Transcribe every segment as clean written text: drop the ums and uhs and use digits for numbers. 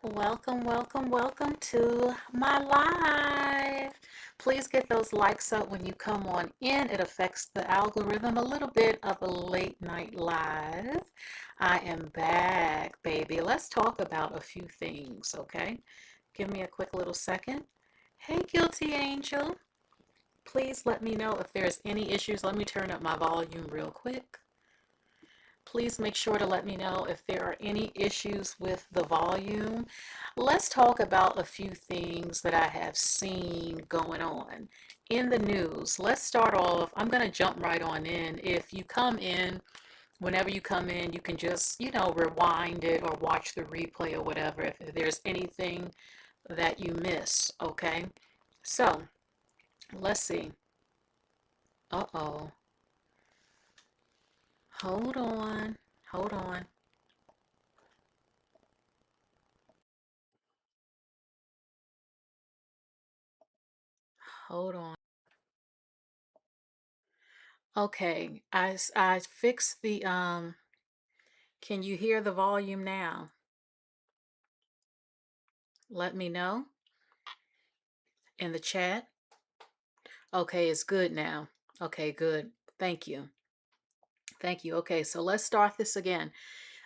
Welcome, welcome, welcome to my live. Please get those likes up when you come on in. It affects the algorithm. A little bit of a late night live. I am back, baby. Let's talk about a few things, okay? Give me a quick little second. Hey, Guilty Angel. Please let me know if there's any issues. Let me turn up my volume real quick. Please make sure to let me know if there are any issues with the volume. Let's talk about a few things that I have seen going on in the news. Let's start off. I'm going to jump right on in. If you come in, whenever you come in, you can just, rewind it or watch the replay or whatever if there's anything that you miss, okay? So, let's see. Uh-oh. Hold on. Hold on. Hold on. Okay, I fixed the can you hear the volume now? Let me know in the chat. Okay, it's good now. Okay, good. Thank you. Thank you. Okay, so let's start this again.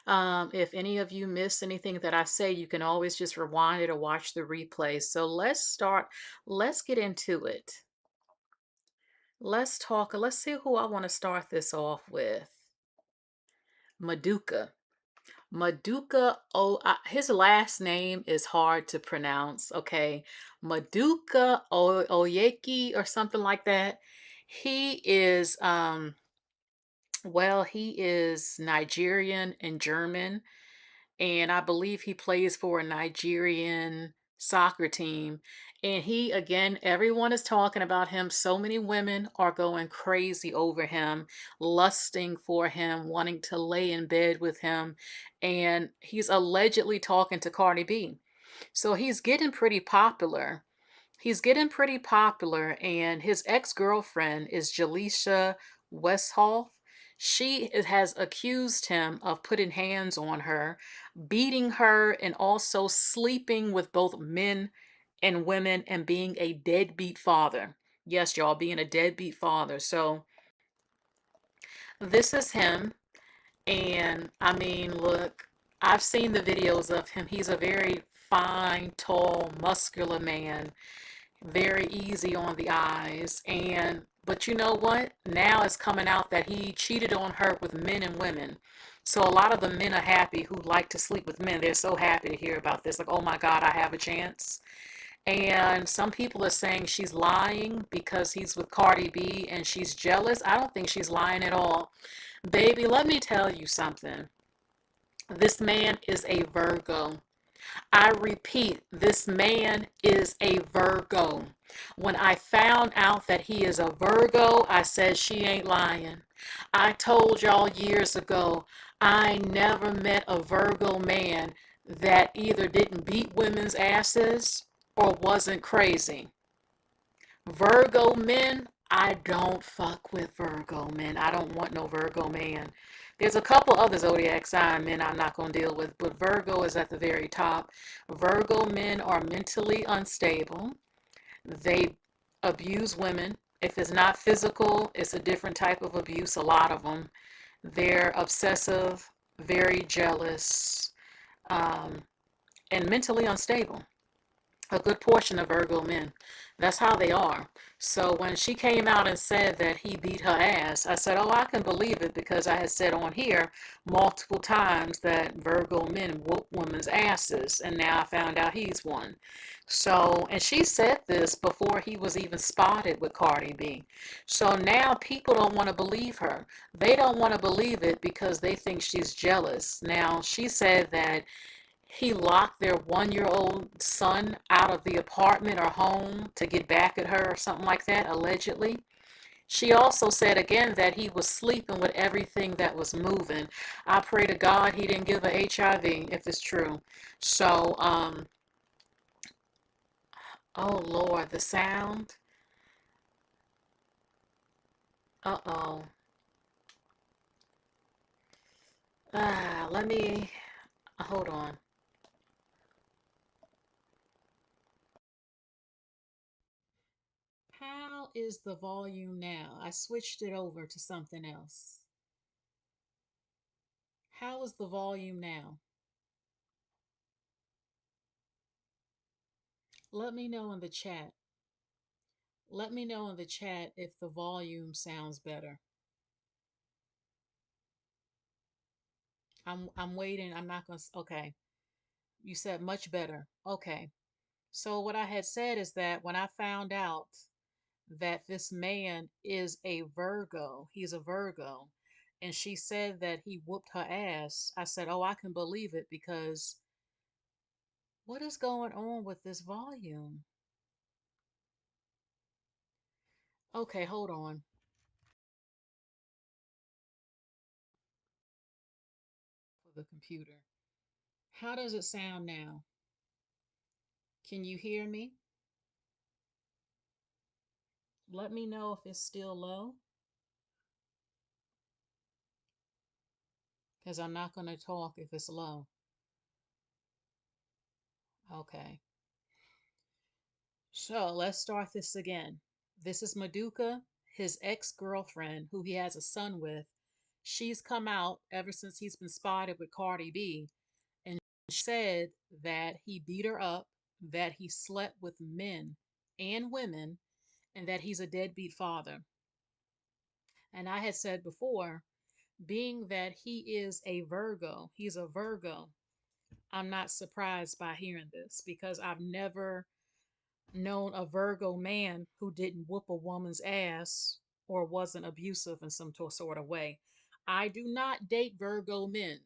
If any of you miss anything that I say, you can always just rewind it or watch the replay. So let's start. Let's get into it. Let's talk. Let's see who I want to start this off with. Maduka. Maduka his last name is hard to pronounce, okay? Oyeki or something like that. He is he is Nigerian and German, and I believe he plays for a Nigerian soccer team. And he, again, everyone is talking about him. So many women are going crazy over him, lusting for him, wanting to lay in bed with him. And he's allegedly talking to Cardi B. So he's getting pretty popular. He's getting pretty popular, and his ex-girlfriend is Jaleisha Westhoff. She has accused him of putting hands on her, beating her, and also sleeping with both men and women and being a deadbeat father. Yes, y'all, being a deadbeat father. So this is him. And I mean, look, I've seen the videos of him. He's a very fine, tall, muscular man, very easy on the eyes. And but you know what? Now it's coming out that he cheated on her with men and women. So a lot of the men are happy who like to sleep with men. They're so happy to hear about this. Like, oh my God, I have a chance. And some people are saying she's lying because he's with Cardi B and she's jealous. I don't think she's lying at all. Baby, let me tell you something. This man is a Virgo. I repeat, this man is a Virgo. When I found out that he is a Virgo, I said she ain't lying. I told y'all years ago, I never met a Virgo man that either didn't beat women's asses or wasn't crazy. Virgo men, I don't fuck with Virgo men. I don't want no Virgo man. There's a couple other zodiac sign men I'm not going to deal with, but Virgo is at the very top. Virgo men are mentally unstable. They abuse women. If it's not physical, it's a different type of abuse, a lot of them. They're obsessive, very jealous, um, and mentally unstable. A good portion of Virgo men. That's how they are. So when she came out and said that he beat her ass, I said, oh, I can believe it because I had said on here multiple times that Virgo men whoop women's asses, and now I found out he's one. So, and she said this before he was even spotted with Cardi B. So now people don't want to believe her. They don't want to believe it because they think she's jealous. Now, she said that he locked their 1 year old son out of the apartment or home to get back at her or something like that, allegedly. She also said again that he was sleeping with everything that was moving. I pray to God he didn't give her HIV if it's true. So, oh Lord, the sound. Uh-oh. Let me, hold on. How is the volume now? I switched it over to something else. How is the volume now? Let me know in the chat. Let me know in the chat if the volume sounds better. I'm waiting. I'm not going to okay. You said much better. Okay. So what I had said is that when I found out that this man is a Virgo, he's a Virgo, and she said that he whooped her ass, I said, "Oh, I can believe it because what is going on with this volume?" Okay, hold on. For the computer. How does it sound now? Can you hear me? Let me know if it's still low because I'm not going to talk if it's low. Okay. So let's start this again. This is Maduka, his ex-girlfriend, who he has a son with. She's come out ever since he's been spotted with Cardi B, and she said that he beat her up, that he slept with men and women, and that he's a deadbeat father. And I had said before, being that he is a Virgo, he's a Virgo, I'm not surprised by hearing this because I've never known a Virgo man who didn't whoop a woman's ass or wasn't abusive in some sort of way. I do not date Virgo men.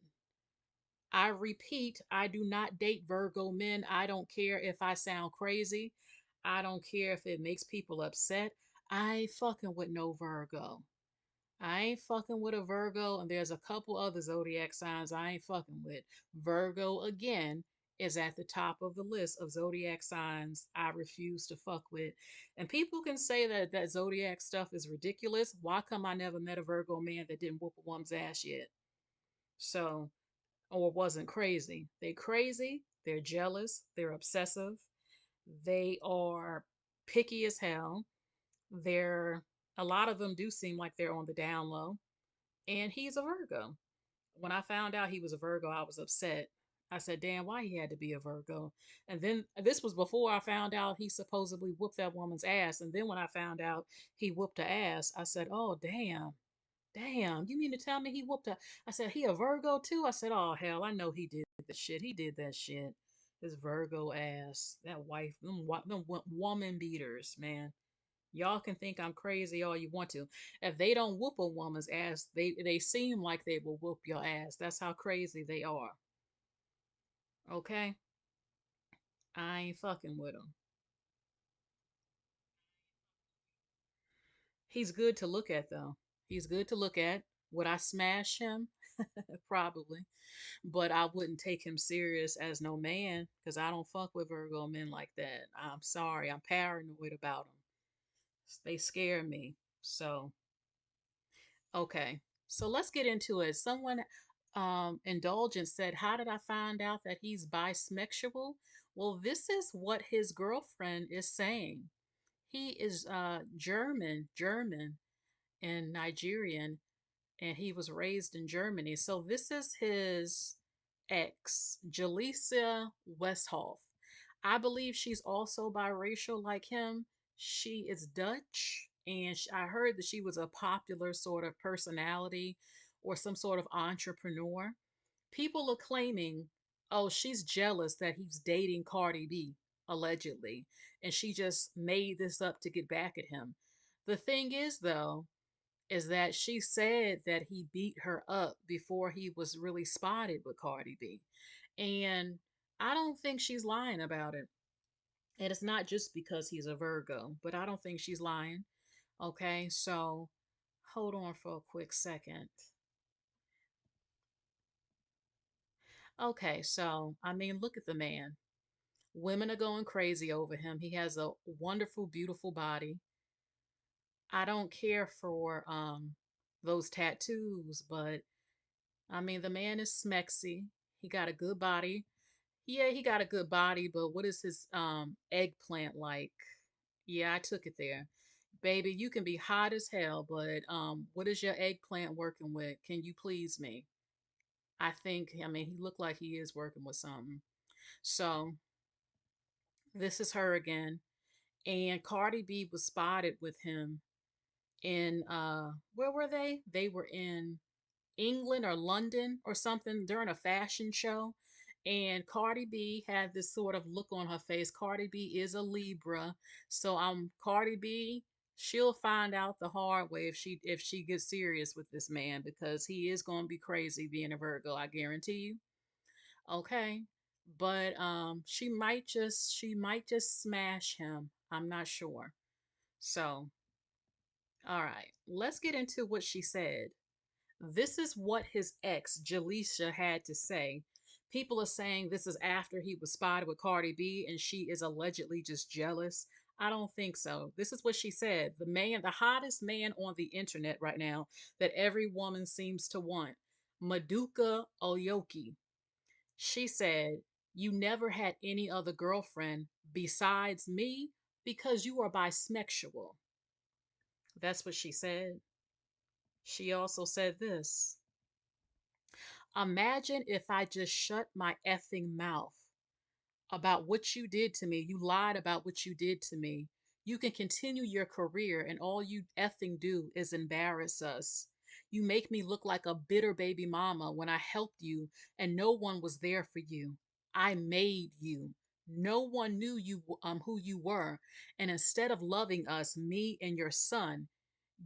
I repeat, I do not date Virgo men. I don't care if I sound crazy. I don't care if it makes people upset. I ain't fucking with no Virgo. I ain't fucking with a Virgo, and there's a couple other zodiac signs I ain't fucking with. Virgo, again, is at the top of the list of zodiac signs I refuse to fuck with. And people can say that zodiac stuff is ridiculous. Why come I never met a Virgo man that didn't whoop a woman's ass yet? So, or wasn't crazy. They crazy, they're jealous, they're obsessive, they are picky as hell. They're a lot of them do seem like they're on the down low, and he's a Virgo. When I found out he was a Virgo, I was upset. I said, damn, why he had to be a Virgo? And then this was before I found out he supposedly whooped that woman's ass. And then when I found out he whooped her ass, I said, oh, damn. Damn, you mean to tell me he whooped her? I said, he a Virgo too? I said, oh, hell, I know he did the shit. He did that shit. His Virgo ass. That wife, them woman beaters, man. Y'all can think I'm crazy all you want to. If they don't whoop a woman's ass, they seem like they will whoop your ass. That's how crazy they are. Okay? I ain't fucking with him. He's good to look at though. He's good to look at. Would I smash him? Probably. But I wouldn't take him serious as no man because I don't fuck with Virgo men like that. I'm sorry. I'm paranoid about them. They scare me. So okay, so let's get into it. Someone indulgent said, how did I find out that he's bisexual? Well, this is what his girlfriend is saying. He is German and Nigerian, and he was raised in Germany. So this is his ex, Jaleesa Westhoff. I believe she's also biracial like him. She is Dutch, and I heard that she was a popular sort of personality or some sort of entrepreneur. People are claiming, oh, she's jealous that he's dating Cardi B, allegedly, and she just made this up to get back at him. The thing is, though, is that she said that he beat her up before he was really spotted with Cardi B. And I don't think she's lying about it. And it's not just because he's a Virgo, but I don't think she's lying. Okay, so hold on for a quick second. Okay, so I mean, look at the man. Women are going crazy over him. He has a wonderful, beautiful body. I don't care for those tattoos, but I mean, the man is smexy. He got a good body. Yeah, he got a good body, but what is his eggplant like? Yeah, I took it there. Baby, you can be hot as hell, but what is your eggplant working with? Can you please me? I mean, he looked like he is working with something. So this is her again. And Cardi B was spotted with him in where were they? They were in England or London or something during a fashion show. And Cardi B had this sort of look on her face. Cardi B is a Libra. So Cardi B, she'll find out the hard way if she gets serious with this man because he is gonna be crazy being a Virgo, I guarantee you. Okay. But she might just smash him. I'm not sure. So, all right. Let's get into what she said. This is what his ex, Jaleisha, had to say. People are saying this is after he was spotted with Cardi B and she is allegedly just jealous. I don't think so. This is what she said. The man, the hottest man on the internet right now that every woman seems to want, Maduka Okoye. She said, "You never had any other girlfriend besides me because you are bisexual." That's what she said. She also said this. Imagine if I just shut my effing mouth about what you did to me. You lied about what you did to me. You can continue your career, and all you effing do is embarrass us. You make me look like a bitter baby mama when I helped you and no one was there for you. I made you. No one knew who you were, and instead of loving us, me and your son,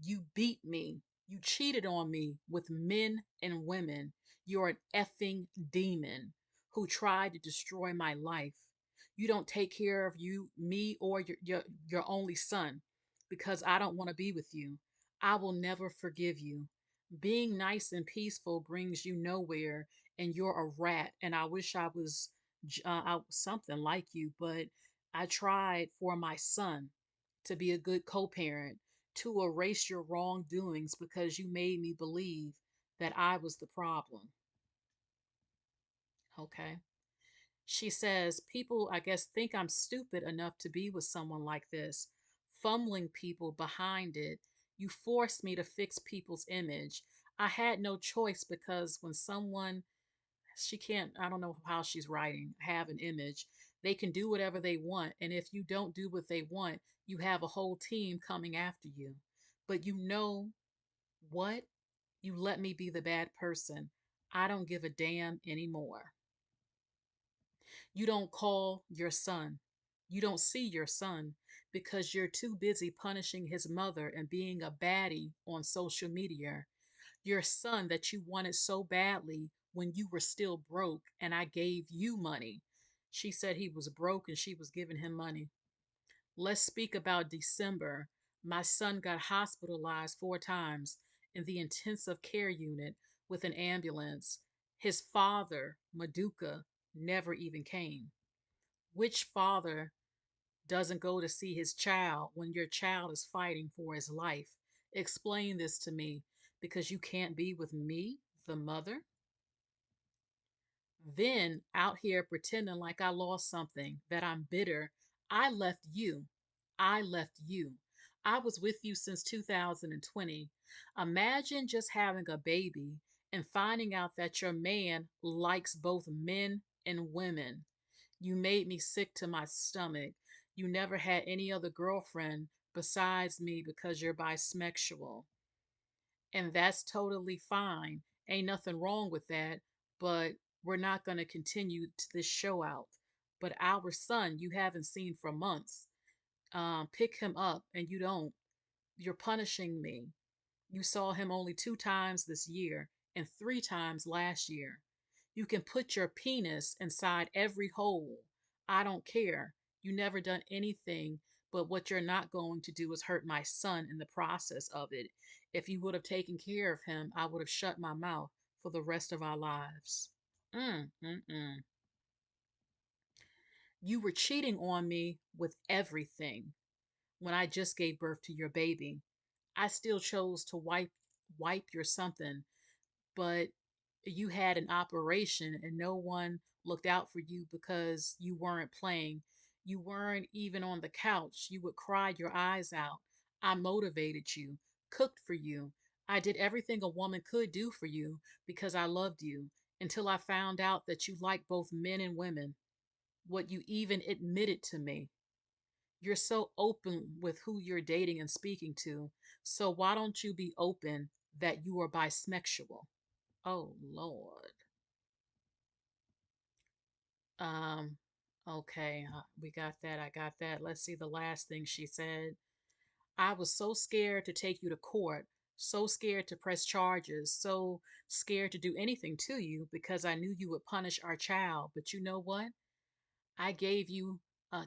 you beat me. You cheated on me with men and women. You're an effing demon who tried to destroy my life. You don't take care of me, or your only son because I don't want to be with you. I will never forgive you. Being nice and peaceful brings you nowhere, and you're a rat. And I wish I was something like you, but I tried for my son to be a good co-parent, to erase your wrongdoings because you made me believe that I was the problem. Okay. She says, people, I guess, think I'm stupid enough to be with someone like this, fumbling people behind it. You forced me to fix people's image. I had no choice because when someone, she can't, I don't know how she's writing, have an image, they can do whatever they want. And if you don't do what they want, you have a whole team coming after you. But you know what? You let me be the bad person. I don't give a damn anymore. You don't call your son. You don't see your son because you're too busy punishing his mother and being a baddie on social media. Your son that you wanted so badly when you were still broke and I gave you money. She said he was broke and she was giving him money. Let's speak about December. My son got hospitalized 4 times in the intensive care unit with an ambulance. His father, Maduka, never even came. Which father doesn't go to see his child when your child is fighting for his life? Explain this to me because you can't be with me, the mother? Then out here pretending like I lost something, that I'm bitter. I left you. I left you. I was with you since 2020. Imagine just having a baby and finding out that your man likes both men and women. You made me sick to my stomach. You never had any other girlfriend besides me because you're bisexual. And that's totally fine. Ain't nothing wrong with that, but we're not going to continue to this show out. But our son, you haven't seen for months. Pick him up, and you don't. You're punishing me. You saw him only 2 times this year and 3 times last year. You can put your penis inside every hole. I don't care. You never done anything, but what you're not going to do is hurt my son in the process of it. If you would have taken care of him, I would have shut my mouth for the rest of our lives. Mm, mm, mm. You were cheating on me with everything when I just gave birth to your baby. I still chose to wipe your something, but you had an operation and no one looked out for you because you weren't playing. You weren't even on the couch. You would cry your eyes out. I motivated you, cooked for you. I did everything a woman could do for you because I loved you until I found out that you like both men and women. What you even admitted to me. You're so open with who you're dating and speaking to. So why don't you be open that you are bisexual? Oh Lord. Um okay, we got that. I got that. Let's see the last thing she said. I was so scared to take you to court, so scared to press charges, so scared to do anything to you because I knew you would punish our child. But you know what? I gave you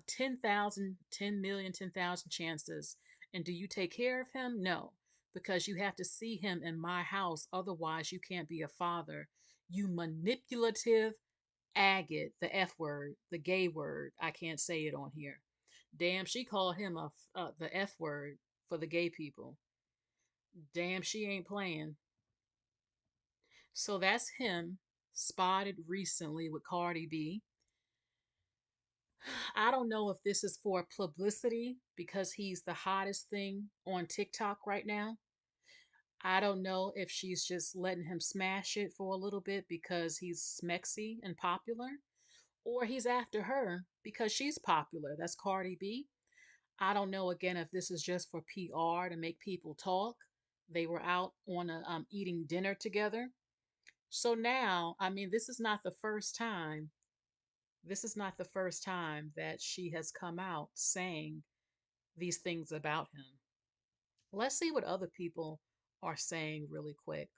10,000, 10,000,000, 10,000 chances. And do you take care of him? No, because you have to see him in my house. Otherwise, you can't be a father. You manipulative agate, the F word, the gay word. I can't say it on here. Damn, she called him the F word for the gay people. Damn, she ain't playing. So that's him, spotted recently with Cardi B. I don't know if this is for publicity because he's the hottest thing on TikTok right now. I don't know if she's just letting him smash it for a little bit because he's smexy and popular, or he's after her because she's popular. That's Cardi B. I don't know again if this is just for PR to make people talk. They were out on a eating dinner together. So now, I mean, this is not the first time. This is not the first time that she has come out saying these things about him. Let's see what other people are saying really quick.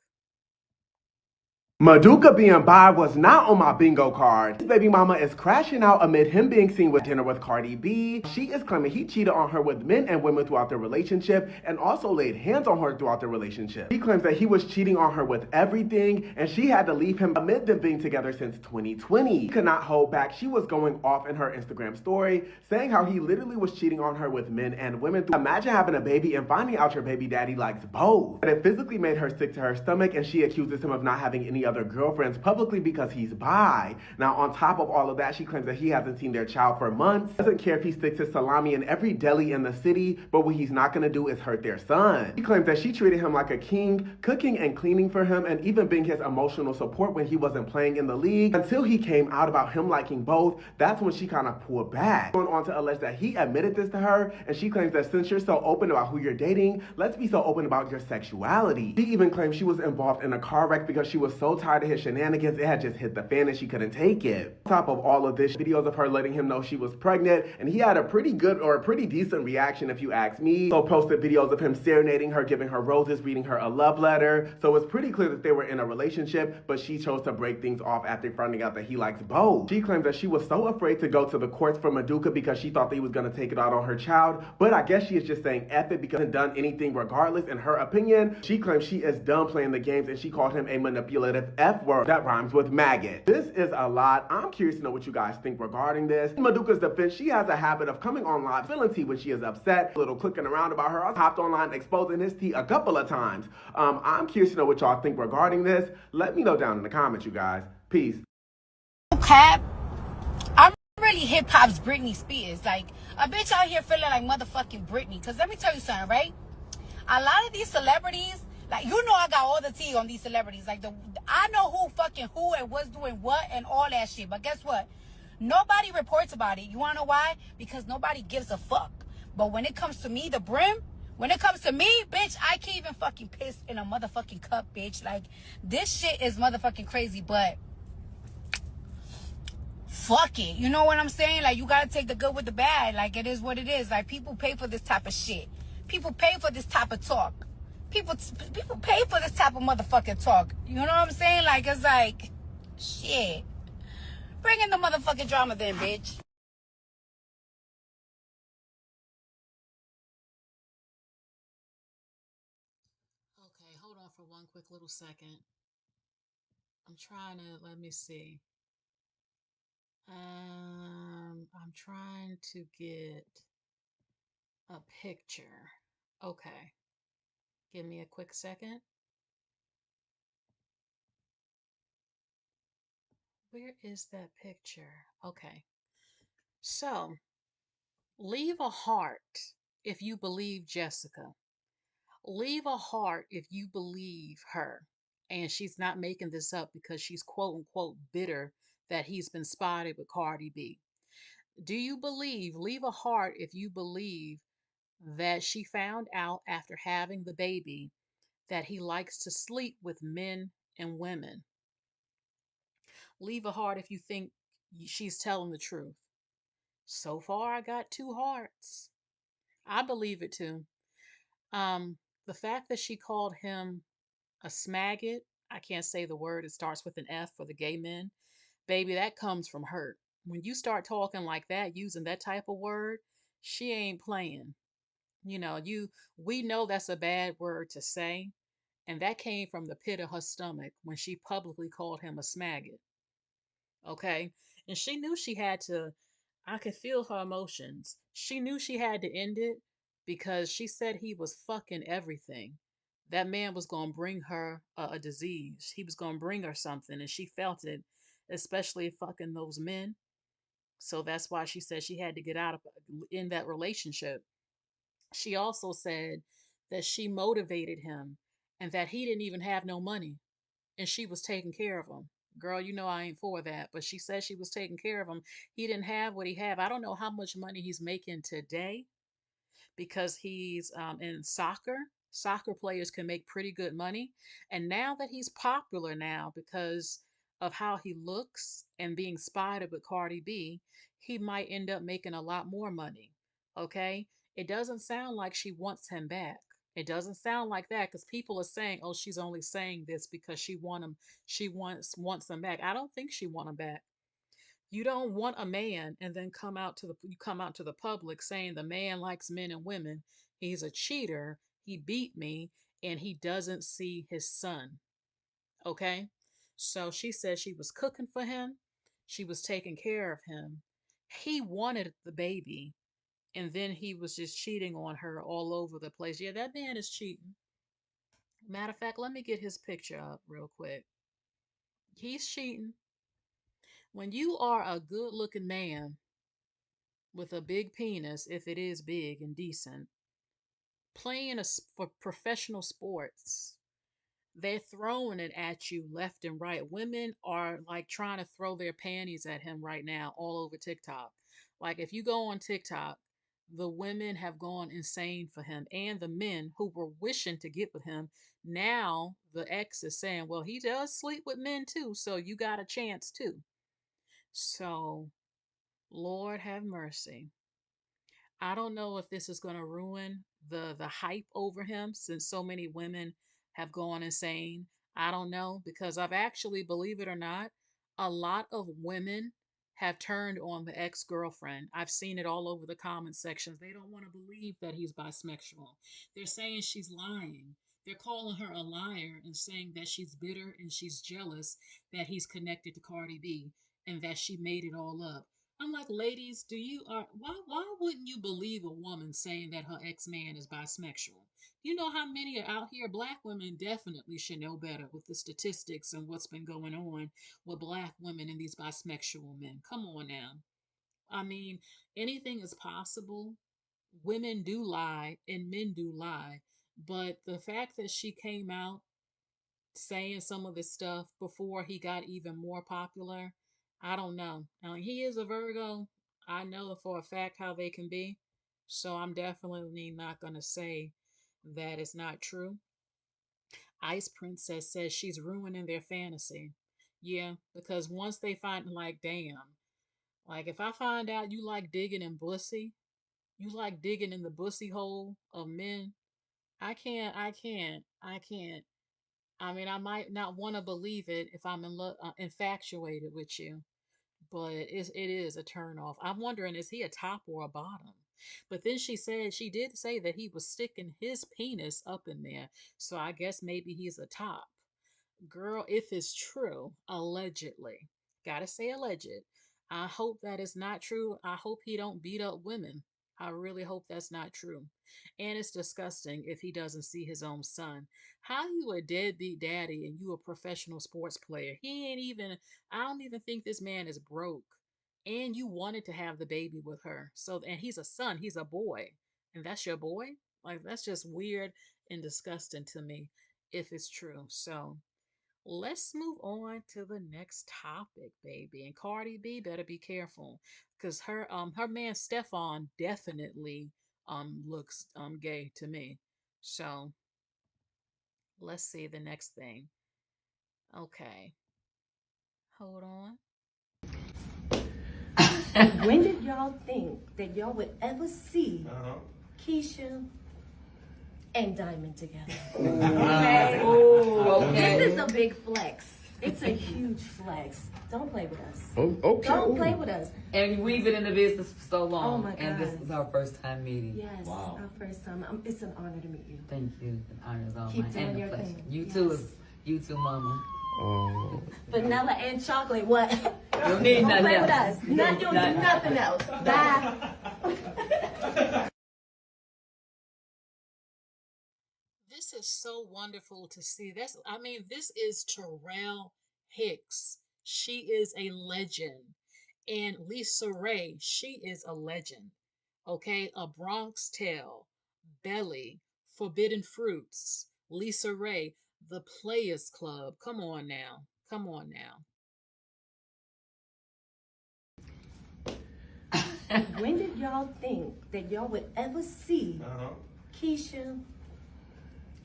Maduka being bi was not on my bingo card. His baby mama is crashing out amid him being seen with dinner with Cardi B. She is claiming he cheated on her with men and women throughout their relationship and also laid hands on her throughout their relationship. She claims that he was cheating on her with everything and she had to leave him amid them being together since 2020. She could not hold back. She was going off in her Instagram story saying how he literally was cheating on her with men and women. Imagine having a baby and finding out your baby daddy likes both. But it physically made her sick to her stomach and she accuses him of not having any other girlfriends publicly because he's bi. Now, on top of all of that, she claims that he hasn't seen their child for months. Doesn't care if he sticks his salami in every deli in the city, but what he's not gonna do is hurt their son. She claims that she treated him like a king, cooking and cleaning for him, and even being his emotional support when he wasn't playing in the league. Until he came out about him liking both, that's when she kind of pulled back. Going on to allege that he admitted this to her, and she claims that since you're so open about who you're dating, let's be so open about your sexuality. She even claims she was involved in a car wreck because she was so tired of his shenanigans, it had just hit the fan and she couldn't take it. On top of all of this, videos of her letting him know she was pregnant, and he had a pretty good or a pretty decent reaction if you ask me. So posted videos of him serenading her, giving her roses, reading her a love letter. So it's pretty clear that they were in a relationship, but she chose to break things off after finding out that he likes both. She claims that she was so afraid to go to the courts for Maduka because she thought that he was going to take it out on her child, but I guess she is just saying F it because he hasn't done anything regardless. In her opinion, she claims she is done playing the games and she called him a manipulative F word that rhymes with maggot. This is a lot. I'm curious to know what you guys think regarding this. In Maduka's defense, she has a habit of coming on live, spilling tea when she is upset, a little clicking around about her. I hopped online exposing his tea a couple of times. I'm curious to know what y'all think regarding this. Let me know down in the comments, you guys. Peace. Cap, I'm really hip hop's Britney Spears. Like a bitch out here feeling like motherfucking Britney. Cause let me tell you something, right? A lot of these celebrities, like you know, I got all the tea on these celebrities. Like I know who fucking who and what's doing what and all that shit. But guess what? Nobody reports about it. You wanna know why? Because nobody gives a fuck. But when it comes to me, the brim. When it comes to me, bitch, I can't even fucking piss in a motherfucking cup, bitch. Like this shit is motherfucking crazy, but fuck it. You know what I'm saying? Like, you gotta take the good with the bad. Like, it is what it is. Like, people pay for this type of shit. People pay for this type of talk. People pay for this type of motherfucking talk. You know what I'm saying? Like, it's like, shit. Bring in the motherfucking drama then, bitch. Okay, hold on for one quick little second. I'm trying to, let me see. I'm trying to get a picture. Okay, give me a quick second. Where is that picture? Okay, so leave a heart if you believe Jessica. Leave a heart if you believe her. And she's not making this up because she's quote unquote bitter that he's been spotted with Cardi B. Do you believe, leave a heart if you believe that she found out after having the baby that he likes to sleep with men and women? Leave a heart if you think she's telling the truth. So far, I got two hearts. I believe it too. Um, the fact that she called him a smaggot, I can't say the word, it starts with an F for the gay men. Baby, that comes from hurt. When you start talking like that, using that type of word, she ain't playing. You know, we know that's a bad word to say, and that came from the pit of her stomach when she publicly called him a smaggot. Okay? And she knew she had to, I could feel her emotions. She knew she had to end it because she said he was fucking everything. That man was going to bring her a disease. He was going to bring her something, and she felt it, especially fucking those men. So that's why she said she had to get out of in that relationship. She also said that she motivated him and that he didn't even have no money and she was taking care of him. Girl, you know I ain't for that, but she said she was taking care of him. He didn't have what he have. I don't know how much money he's making today because he's in soccer. Soccer players can make pretty good money. And now that he's popular now because of how he looks and being spotted with Cardi B, he might end up making a lot more money. Okay? It doesn't sound like she wants him back. It doesn't sound like that because people are saying, "Oh, she's only saying this because she want him. She wants him back." I don't think she want him back. You don't want a man and then come out to the public saying the man likes men and women. He's a cheater. He beat me and he doesn't see his son. Okay? So she said she was cooking for him. She was taking care of him. He wanted the baby and then he was just cheating on her all over the place. Yeah, that man is cheating. Matter of fact, let me get his picture up real quick. He's cheating. When you are a good looking man with a big penis, if it is big and decent, playing for professional sports. They're throwing it at you left and right. Women are like trying to throw their panties at him right now all over TikTok. Like if you go on TikTok, the women have gone insane for him and the men who were wishing to get with him. Now the ex is saying, well, he does sleep with men too, so you got a chance too. So, Lord have mercy. I don't know if this is going to ruin the hype over him since so many women have gone insane. I don't know because I've actually, believe it or not, a lot of women have turned on the ex-girlfriend. I've seen it all over the comment sections. They don't want to believe that he's bisexual. They're saying she's lying. They're calling her a liar and saying that she's bitter and she's jealous that he's connected to Cardi B and that she made it all up. I'm like, ladies, do you are why wouldn't you believe a woman saying that her ex-man is bisexual? You know how many are out here? Black women definitely should know better with the statistics and what's been going on with black women and these bisexual men. Come on now. I mean, anything is possible. Women do lie and men do lie. But the fact that she came out saying some of this stuff before he got even more popular. I don't know. Now, he is a Virgo. I know for a fact how they can be. So I'm definitely not going to say that it's not true. Ice Princess says she's ruining their fantasy. Yeah, because once they find, like, damn, like if I find out you like digging in bussy, you like digging in the bussy hole of men, I can't. I mean, I might not want to believe it if I'm infatuated with you, but it is a turn off. I'm wondering, is he a top or a bottom? But then she did say that he was sticking his penis up in there, so I guess maybe he's a top. Girl, if it's true, allegedly, gotta say alleged. I hope that is not true. I hope he don't beat up women. I really hope that's not true. And it's disgusting if he doesn't see his own son. How you a deadbeat daddy and you a professional sports player? He ain't even, I don't even think this man is broke. And you wanted to have the baby with her. So, and he's a son, he's a boy. and that's your boy? Like, that's just weird and disgusting to me if it's true. So let's move on to the next topic, baby. And Cardi B better be careful because her man Stefan definitely looks gay to me. So let's see the next thing. Okay. Hold on. When did y'all think that y'all would ever see Keisha and Diamond together? Okay. Oh, okay. This is a big flex. It's a huge flex. Don't play with us. Oh, okay. Don't play with us. And we've been in the business for so long. Oh my And this God. is our first time meeting. Yes, Wow. our first time. It's an honor to meet you. Thank you. The honor is all Keep mine. doing And your the pleasure. thing. You Yes. too, you too, mama. Oh. Vanilla and chocolate. What? You don't need Don't nothing play with else. us. Not you. Do nothing else. Bye. This is so wonderful to see. This is Terrell Hicks. She is a legend. And Lisa Ray, she is a legend. Okay, A Bronx Tale, Belly, Forbidden Fruits, Lisa Ray, The Players Club. Come on now. Come on now. When did y'all think that y'all would ever see Keisha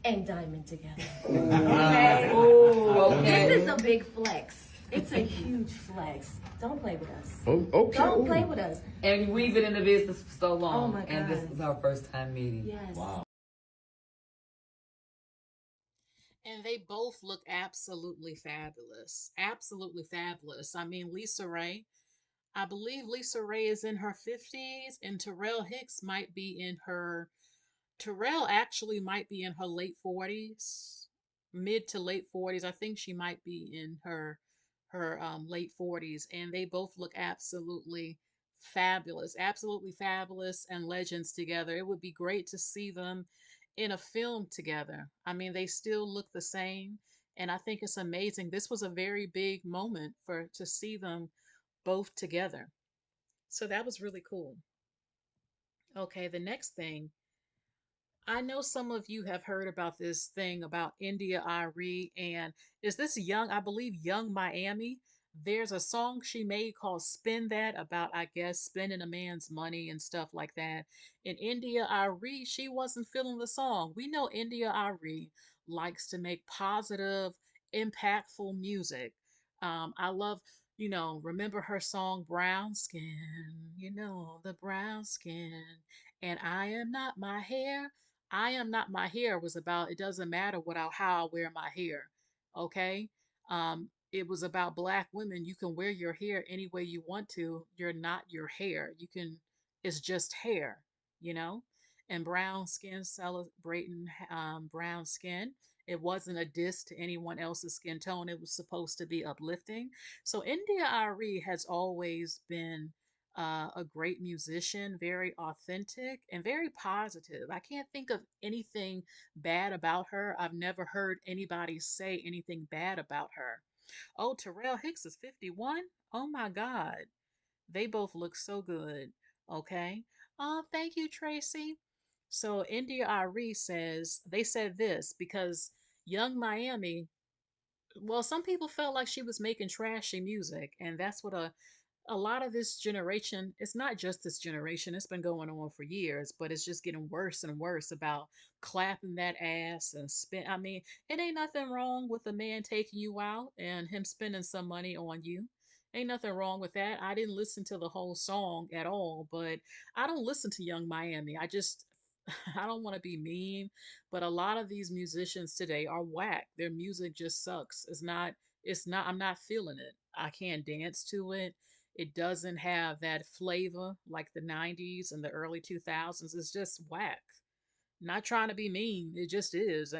and Diamond together? Okay. Oh, okay. This is a big flex. It's a huge flex. Don't play with us. Oh, okay. Don't play with us. And we've been in the business for so long. Oh my And this God. is our first time meeting. Yes. Wow. And they both look absolutely fabulous. Absolutely fabulous. Lisa Ray, I believe Lisa Ray is in her 50s, and Terrell actually might be in her late 40s, mid to late 40s. I think she might be in her late 40s, and they both look absolutely fabulous, and legends together. It would be great to see them in a film together. They still look the same, and I think it's amazing. This was a very big moment for to see them both together. So that was really cool. Okay, the next thing, I know some of you have heard about this thing about India Ari, and is this I believe Young Miami. There's a song she made called Spin That about, I guess, spending a man's money and stuff like that. And India Ari, she wasn't feeling the song. We know India Ari likes to make positive, impactful music. I love, remember her song Brown Skin, the brown skin, and I am not my hair. I am not my hair was about it doesn't matter how I wear my hair. Okay? It was about black women. You can wear your hair any way you want to. You're not your hair. It's just hair, you know? And brown skin, celebrating brown skin. It wasn't a diss to anyone else's skin tone. It was supposed to be uplifting. So India Ari has always been a great musician, very authentic and very positive. I can't think of anything bad about her. I've never heard anybody say anything bad about her. Oh, Terrell Hicks is 51. Oh my God. They both look so good. Okay. Oh, thank you, Tracy. So India Ari says, they said this because Young Miami, well, some people felt like she was making trashy music, and that's what a lot of this generation, it's not just this generation, it's been going on for years, but it's just getting worse and worse about clapping that ass and spin. It ain't nothing wrong with a man taking you out and him spending some money on you. Ain't nothing wrong with that. I didn't listen to the whole song at all, but I don't listen to Young Miami. I don't want to be mean, but a lot of these musicians today are whack. Their music just sucks. I'm not feeling it. I can't dance to it. It doesn't have that flavor like the 90s and the early 2000s. It's just whack. Not trying to be mean, it just is.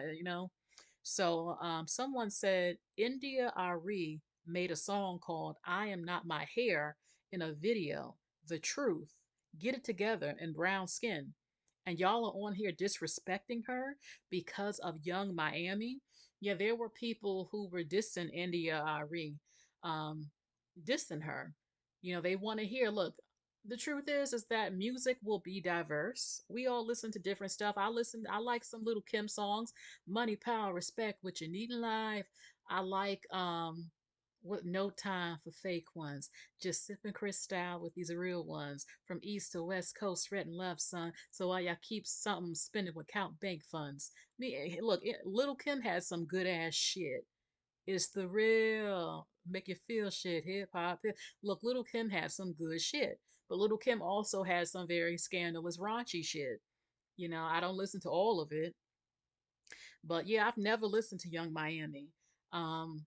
So someone said India Ari made a song called I Am Not My Hair in a video. The truth. Get it together in brown skin. And y'all are on here disrespecting her because of Young Miami. Yeah, there were people who were dissing India Ari, um, dissing her. They want to hear, look, The truth is that music will be diverse. We all listen to different stuff. I like some little Kim songs, Money, Power, Respect, What You Need in Life. I like what No Time for Fake Ones. Just sipping Cristal with these real ones. From East to West Coast, spreading love, son. So while y'all keep something spending with count bank funds. Look, Little Kim has some good ass shit. It's the real make you feel shit, hip hop. Look, Little Kim has some good shit, but Little Kim also has some very scandalous, raunchy shit. I don't listen to all of it, but yeah, I've never listened to Young Miami. Um,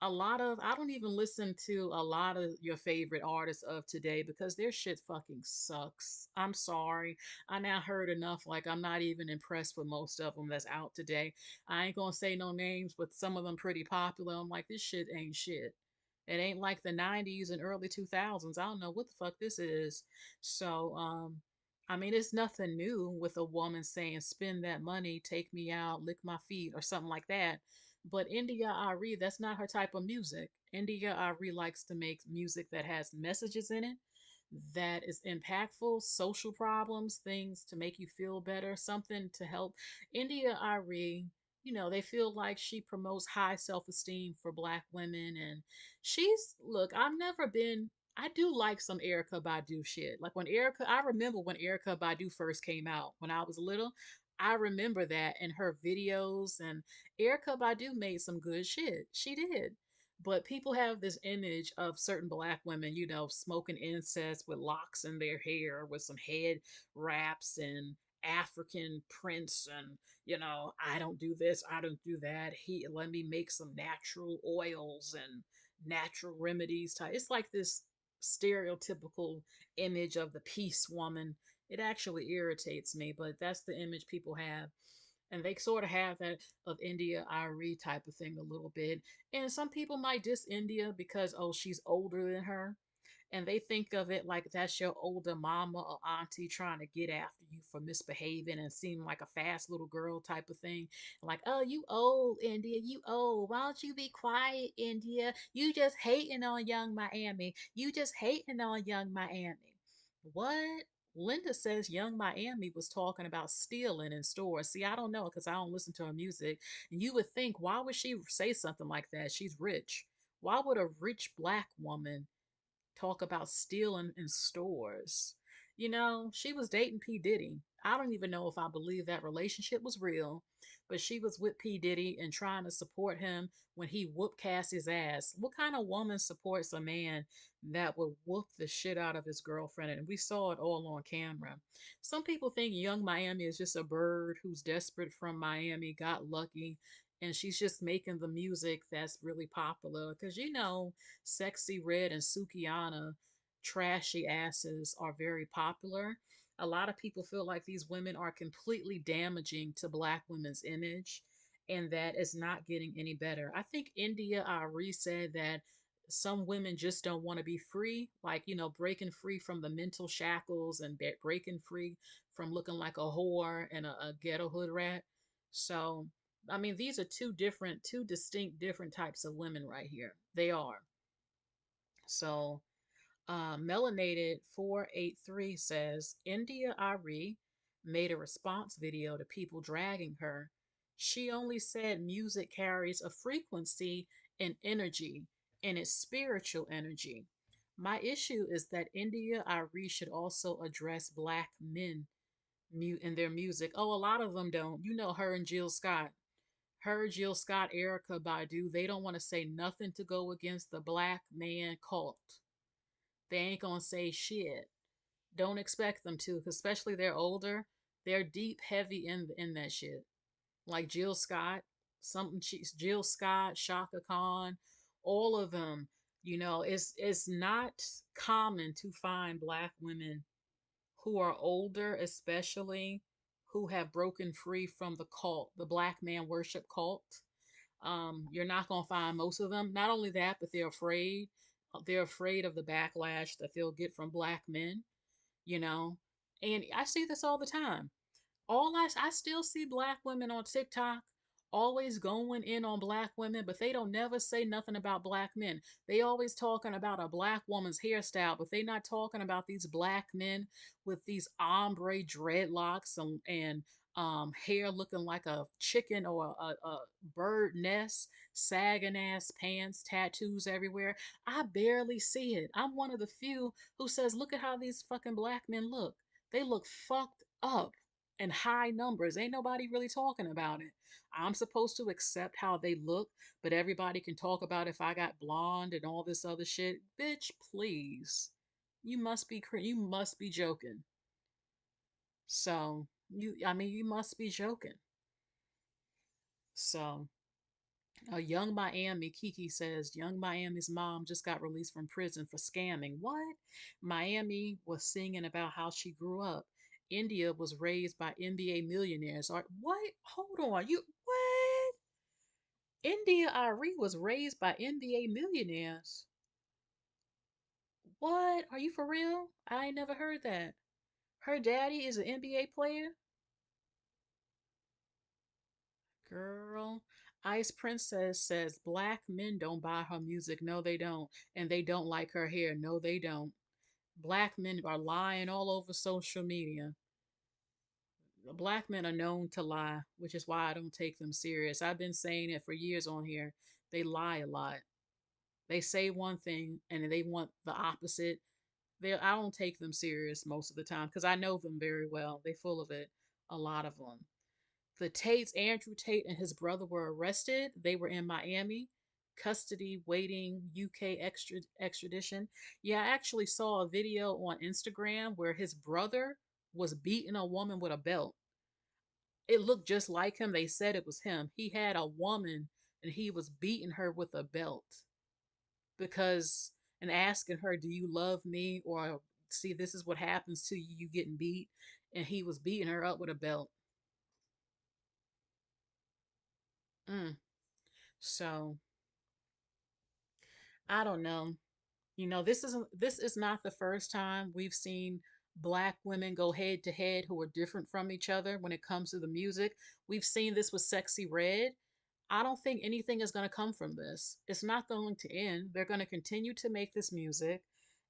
I don't even listen to a lot of your favorite artists of today because their shit fucking sucks. I'm sorry. I now heard enough, like I'm not even impressed with most of them that's out today. I ain't gonna say no names, but some of them pretty popular. I'm like, this shit ain't shit. It ain't like the 90s and early 2000s. I don't know what the fuck this is. So, I mean, it's nothing new with a woman saying, spend that money, take me out, lick my feet, or something like that. But India Ari, that's not her type of music. India Ari likes to make music that has messages in it, that is impactful, social problems, things to make you feel better, something to help. India Ari, they feel like she promotes high self esteem for black women. And look, I do like some Erica Badu shit. Like I remember when Erica Badu first came out when I was little. I remember that in her videos, and Erica Badu made some good shit. She did. But people have this image of certain black women, smoking incense with locks in their hair, with some head wraps and African prints, and I don't do this, I don't do that. Let me make some natural oils and natural remedies type. It's like this stereotypical image of the peace woman. It actually irritates me, but that's the image people have. And they sort of have that of India Irie type of thing a little bit. And some people might diss India because, oh, she's older than her. And they think of it like that's your older mama or auntie trying to get after you for misbehaving and seem like a fast little girl type of thing. Like, oh, you old, India, you old. Why don't you be quiet, India? You just hating on young Miami. You just hating on young Miami. What? Linda says Young Miami was talking about stealing in stores. See, I don't know because I don't listen to her music. And you would think, why would she say something like that? She's rich. Why would a rich black woman talk about stealing in stores? She was dating P. Diddy. I don't even know if I believe that relationship was real, but she was with P. Diddy and trying to support him when he whooped Cassie's ass. What kind of woman supports a man that would whoop the shit out of his girlfriend? And we saw it all on camera. Some people think Young Miami is just a bird who's desperate from Miami, got lucky, and she's just making the music that's really popular. Because Sexy Red and Sukiana trashy asses are very popular. A lot of people feel like these women are completely damaging to black women's image and that it's not getting any better. I think India Ari said that some women just don't want to be free, like, breaking free from the mental shackles and breaking free from looking like a whore and a ghetto hood rat. So, I mean, these are two distinct, different types of women right here. They are. So, Melanated 483 says India Ari made a response video to people dragging her. She only said music carries a frequency and energy, and it's spiritual energy. My issue is that India Ari should also address black men in their music. Oh, a lot of them don't. Her and Jill Scott. Her, Jill Scott, Erica Badu, they don't want to say nothing to go against the black man cult. They ain't gonna say shit. Don't expect them to, 'cause especially they're older. They're deep, heavy in that shit. Like Jill Scott, Jill Scott, Shaka Khan, all of them. It's not common to find black women who are older, especially who have broken free from the cult, the black man worship cult. You're not gonna find most of them. Not only that, but they're afraid. They're afraid of the backlash that they'll get from black men. You know, and I see this all the time. I still see black women on TikTok always going in on black women, but they don't never say nothing about black men. They always talking about a black woman's hairstyle, but they not talking about these black men with these ombre dreadlocks and hair looking like a chicken or a bird nest, sagging ass pants, tattoos everywhere. I barely see it. I'm one of the few who says, look at how these fucking black men look. They look fucked up in high numbers. Ain't nobody really talking about it. I'm supposed to accept how they look, but everybody can talk about if I got blonde and all this other shit. Bitch, please. You must be joking. So, you must be joking. So, Young Miami, Kiki says, Young Miami's mom just got released from prison for scamming. What? Miami was singing about how she grew up. India was raised by NBA millionaires. What? Hold on. What? India Ari was raised by NBA millionaires. What? Are you for real? I ain't never heard that. Her daddy is an NBA player? Girl. Ice Princess says black men don't buy her music. No, they don't. And they don't like her hair. No, they don't. Black men are lying all over social media. Black men are known to lie, which is why I don't take them serious. I've been saying it for years on here. They lie a lot. They say one thing and they want the opposite. I don't take them serious most of the time because I know them very well. They full of it, a lot of them. The Tates, Andrew Tate and his brother were arrested. They were in Miami, custody waiting UK extradition. Yeah, I actually saw a video on Instagram where his brother was beating a woman with a belt. It looked just like him. They said it was him. He had a woman and he was beating her with a belt because and asking her, "Do you love me?" or "See, this is what happens to you, you getting beat." And he was beating her up with a belt. Mm. So I don't know. This is not the first time we've seen black women go head to head who are different from each other when it comes to the music. We've seen this with Sexy Red. I don't think anything is going to come from this. It's not going to end. They're going to continue to make this music.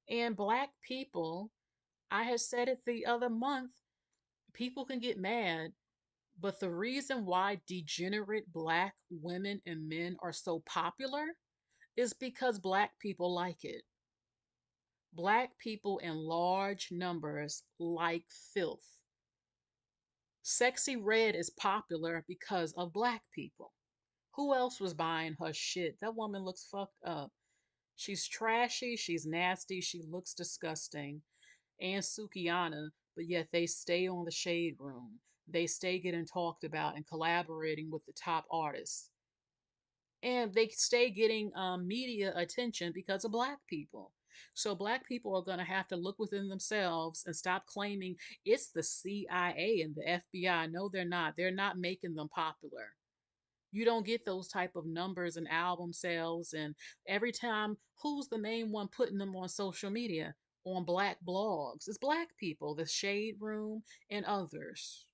And black people, I had said it the other month, people can get mad, but the reason why degenerate black women and men are so popular is because black people like it. Black people in large numbers like filth. Sexy Red is popular because of black people. Who else was buying her shit? That woman looks fucked up. She's trashy, she's nasty, she looks disgusting. And Sukiana, but yet they stay on the Shade Room. They stay getting talked about and collaborating with the top artists. And they stay getting media attention because of black people. So black people are going to have to look within themselves and stop claiming it's the CIA and the FBI. No, they're not. They're not making them popular. You don't get those type of numbers and album sales. And every time, who's the main one putting them on social media? On black blogs. It's black people, the Shade Room and others.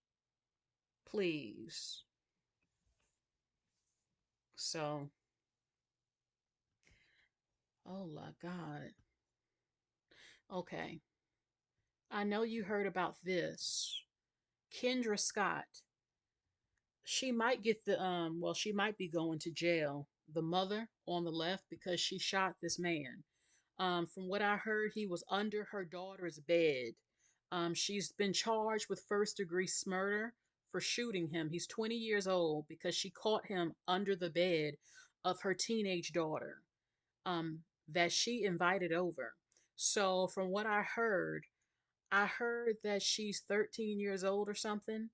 Please. So, oh my God. Okay. I know you heard about this. Kendra Scott. She might get she might be going to jail. The mother on the left because she shot this man. From what I heard, he was under her daughter's bed. She's been charged with first degree murder for shooting him. He's 20 years old because she caught him under the bed of her teenage daughter that she invited over. So, from what I heard that she's 13 years old or something.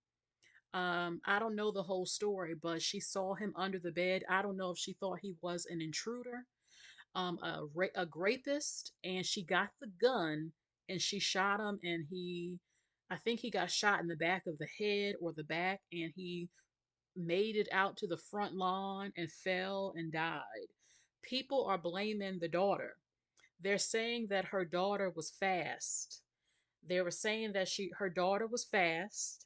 I don't know the whole story, but she saw him under the bed. I don't know if she thought he was an intruder, a rapist, and she got the gun and she shot him, and I think he got shot in the back of the head or the back, and he made it out to the front lawn and fell and died. People are blaming the daughter. They're saying that her daughter was fast. They were saying that her daughter was fast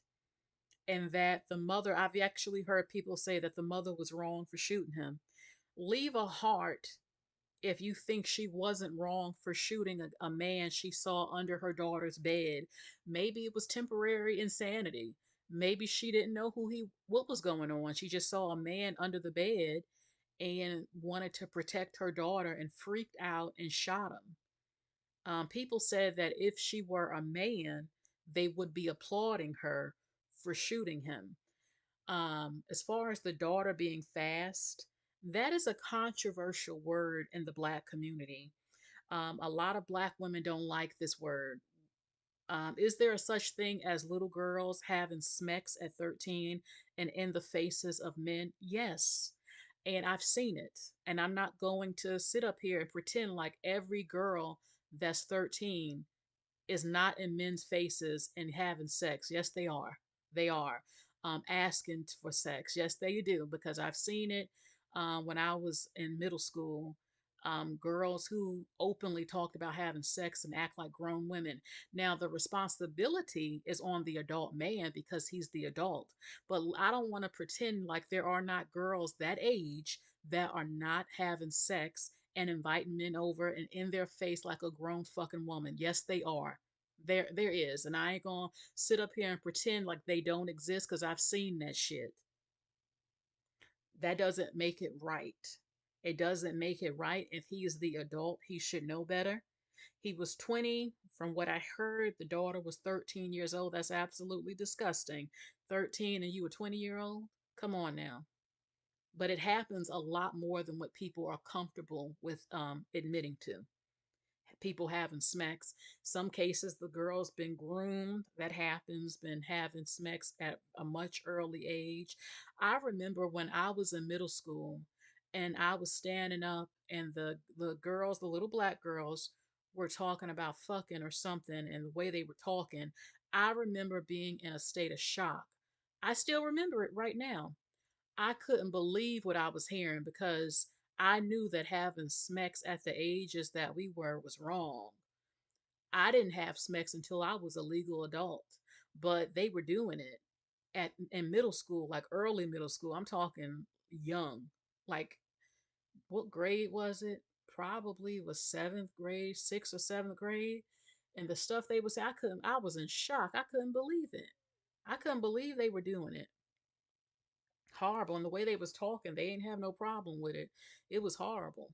and that the mother, I've actually heard people say that the mother was wrong for shooting him. Leave a heart if you think she wasn't wrong for shooting a man she saw under her daughter's bed. Maybe it was temporary insanity. Maybe she didn't know what was going on. She just saw a man under the bed and wanted to protect her daughter and freaked out and shot him. People said that if she were a man, they would be applauding her for shooting him. As far as the daughter being fast, that is a controversial word in the black community. A lot of black women don't like this word. Is there a such thing as little girls having smecks at 13 and in the faces of men? Yes. And I've seen it. And I'm not going to sit up here and pretend like every girl that's 13 is not in men's faces and having sex. Yes, they are. They are asking for sex. Yes, they do, because I've seen it when I was in middle school. Girls who openly talked about having sex and act like grown women. Now, the responsibility is on the adult man because he's the adult. But I don't want to pretend like there are not girls that age that are not having sex and inviting men over and in their face like a grown fucking woman. Yes, they are. There is. And I ain't gonna sit up here and pretend like they don't exist because I've seen that shit. That doesn't make it right. It doesn't make it right. If he is the adult, he should know better. He was 20. From what I heard, the daughter was 13 years old. That's absolutely disgusting. 13 and you a 20-year-old? Come on now. But it happens a lot more than what people are comfortable with admitting to. People having smacks. Some cases, the girl's been groomed. That happens, been having smacks at a much early age. I remember when I was in middle school and I was standing up and the girls, the little black girls, were talking about fucking or something, and the way they were talking, I remember being in a state of shock. I still remember it right now. I couldn't believe what I was hearing because I knew that having smecks at the ages that we were was wrong. I didn't have smecks until I was a legal adult, but they were doing it at in middle school, like early middle school. I'm talking young. Like what grade was it? Probably was seventh grade, sixth or seventh grade. And the stuff they would say, I was in shock. I couldn't believe it. I couldn't believe they were doing it. Horrible. And the way they was talking, they ain't have no problem with it. It was horrible.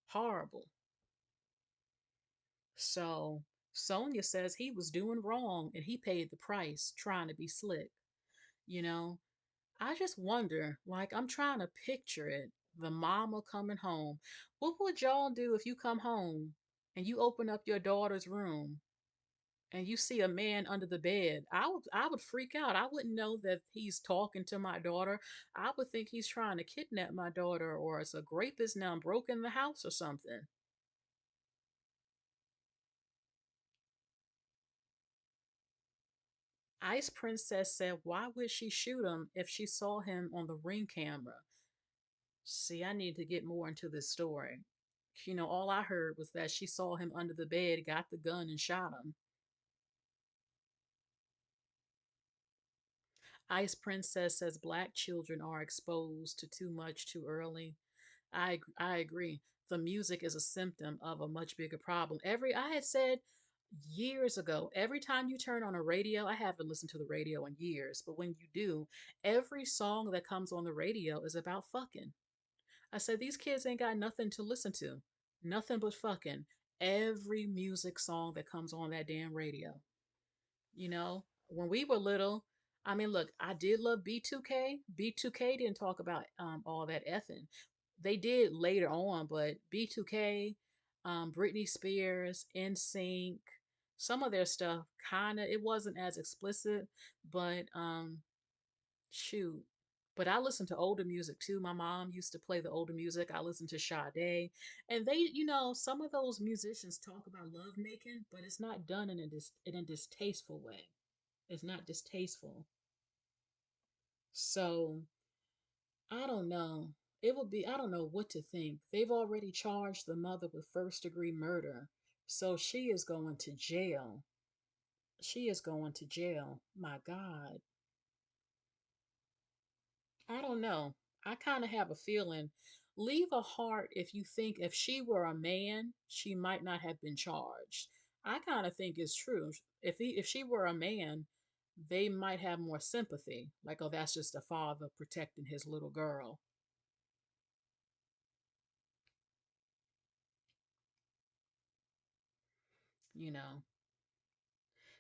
Horrible. So Sonia says he was doing wrong and he paid the price trying to be slick. You know, I just wonder, like, I'm trying to picture it. The mama coming home. What would y'all do if you come home and you open up your daughter's room and you see a man under the bed? I would freak out. I wouldn't know that he's talking to my daughter. I would think he's trying to kidnap my daughter or it's a rapist now broke in the house or something. Ice Princess said, why would she shoot him if she saw him on the ring camera? See, I need to get more into this story. All I heard was that she saw him under the bed, got the gun, and shot him. Ice Princess says black children are exposed to too much too early. I agree. The music is a symptom of a much bigger problem. I had said years ago, every time you turn on a radio, I haven't listened to the radio in years, but when you do, every song that comes on the radio is about fucking. I said, these kids ain't got nothing to listen to. Nothing but fucking. Every music song that comes on that damn radio. When we were little, I mean, look, I did love B2K. B2K didn't talk about all that effing. They did later on, but B2K, Britney Spears, NSYNC, some of their stuff kind of, it wasn't as explicit, but shoot. But I listen to older music too. My mom used to play the older music. I listened to Sade. And they, some of those musicians talk about love making, but it's not done in a distasteful way. It's not distasteful. So I don't know. I don't know what to think. They've already charged the mother with first-degree murder. So she is going to jail. She is going to jail. My God. I don't know. I kind of have a feeling. Leave a heart if you think if she were a man, she might not have been charged. I kind of think it's true. If she were a man, they might have more sympathy. Like, oh, that's just a father protecting his little girl. You know.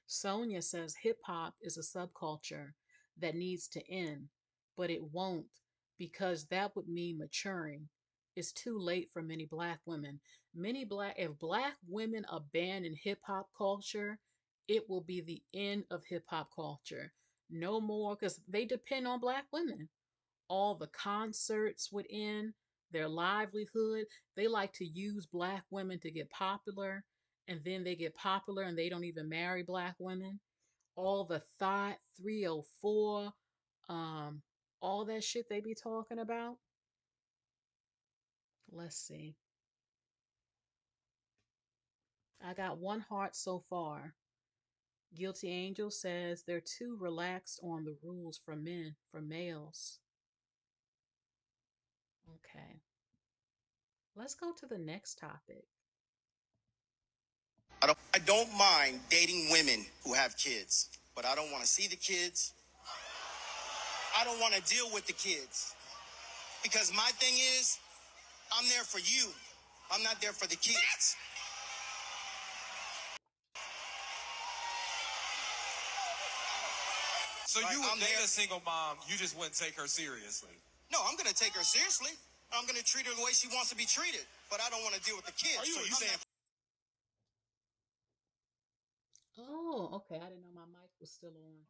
Sonia says hip hop is a subculture that needs to end, but it won't because that would mean maturing. It's too late for many black women. If black women abandon hip hop culture, it will be the end of hip hop culture. No more because they depend on black women. All the concerts would end, their livelihood. They like to use black women to get popular, and then they get popular and they don't even marry black women. All the thought 304, all that shit they be talking about. Let's see. I got one heart so far. Guilty Angel says they're too relaxed on the rules for men, for males. Okay. Let's go to the next topic. I don't mind dating women who have kids, but I don't want to see the kids. I don't want to deal with the kids. Because my thing is, I'm there for you. I'm not there for the kids. So you would date a single mom, you just wouldn't take her seriously? No, I'm going to take her seriously. I'm going to treat her the way she wants to be treated. But I don't want to deal with the kids. Are you saying? Oh, okay. I didn't know my mic was still on.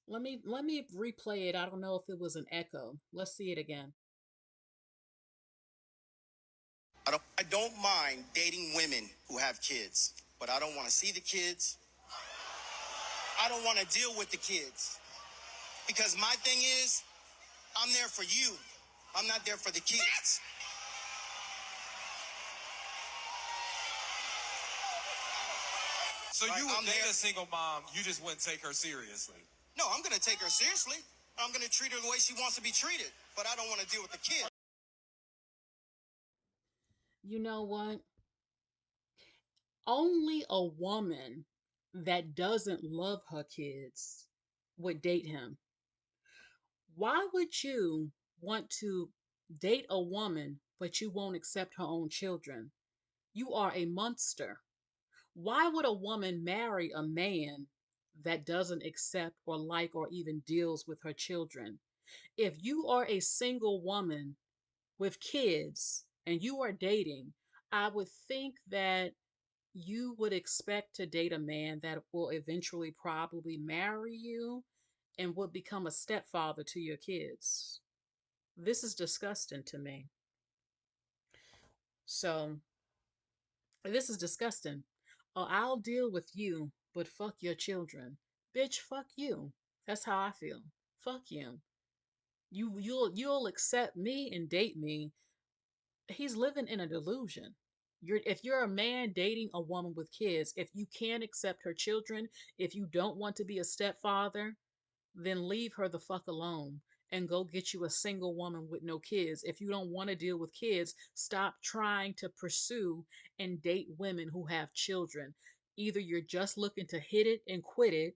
Let me replay it. I don't know if it was an echo. Let's see it again. I don't mind dating women who have kids, but I don't want to see the kids. I don't want to deal with the kids. Because my thing is, I'm there for you. I'm not there for the kids. So you would date a single mom, you just wouldn't take her seriously? No, I'm going to take her seriously. I'm going to treat her the way she wants to be treated. But I don't want to deal with the kids. You know what? Only a woman that doesn't love her kids would date him. Why would you want to date a woman but you won't accept her own children? You are a monster. Why would a woman marry a man that doesn't accept or like or even deals with her children? If you are a single woman with kids and you are dating, I would think that you would expect to date a man that will eventually probably marry you and would become a stepfather to your kids. This is disgusting to me. So, this is disgusting. Oh, I'll deal with you, but fuck your children. Bitch, fuck you. That's how I feel. Fuck you. You'll accept me and date me. He's living in a delusion. If you're a man dating a woman with kids, if you can't accept her children, if you don't want to be a stepfather, then leave her the fuck alone and go get you a single woman with no kids. If you don't want to deal with kids, stop trying to pursue and date women who have children. Either you're just looking to hit it and quit it,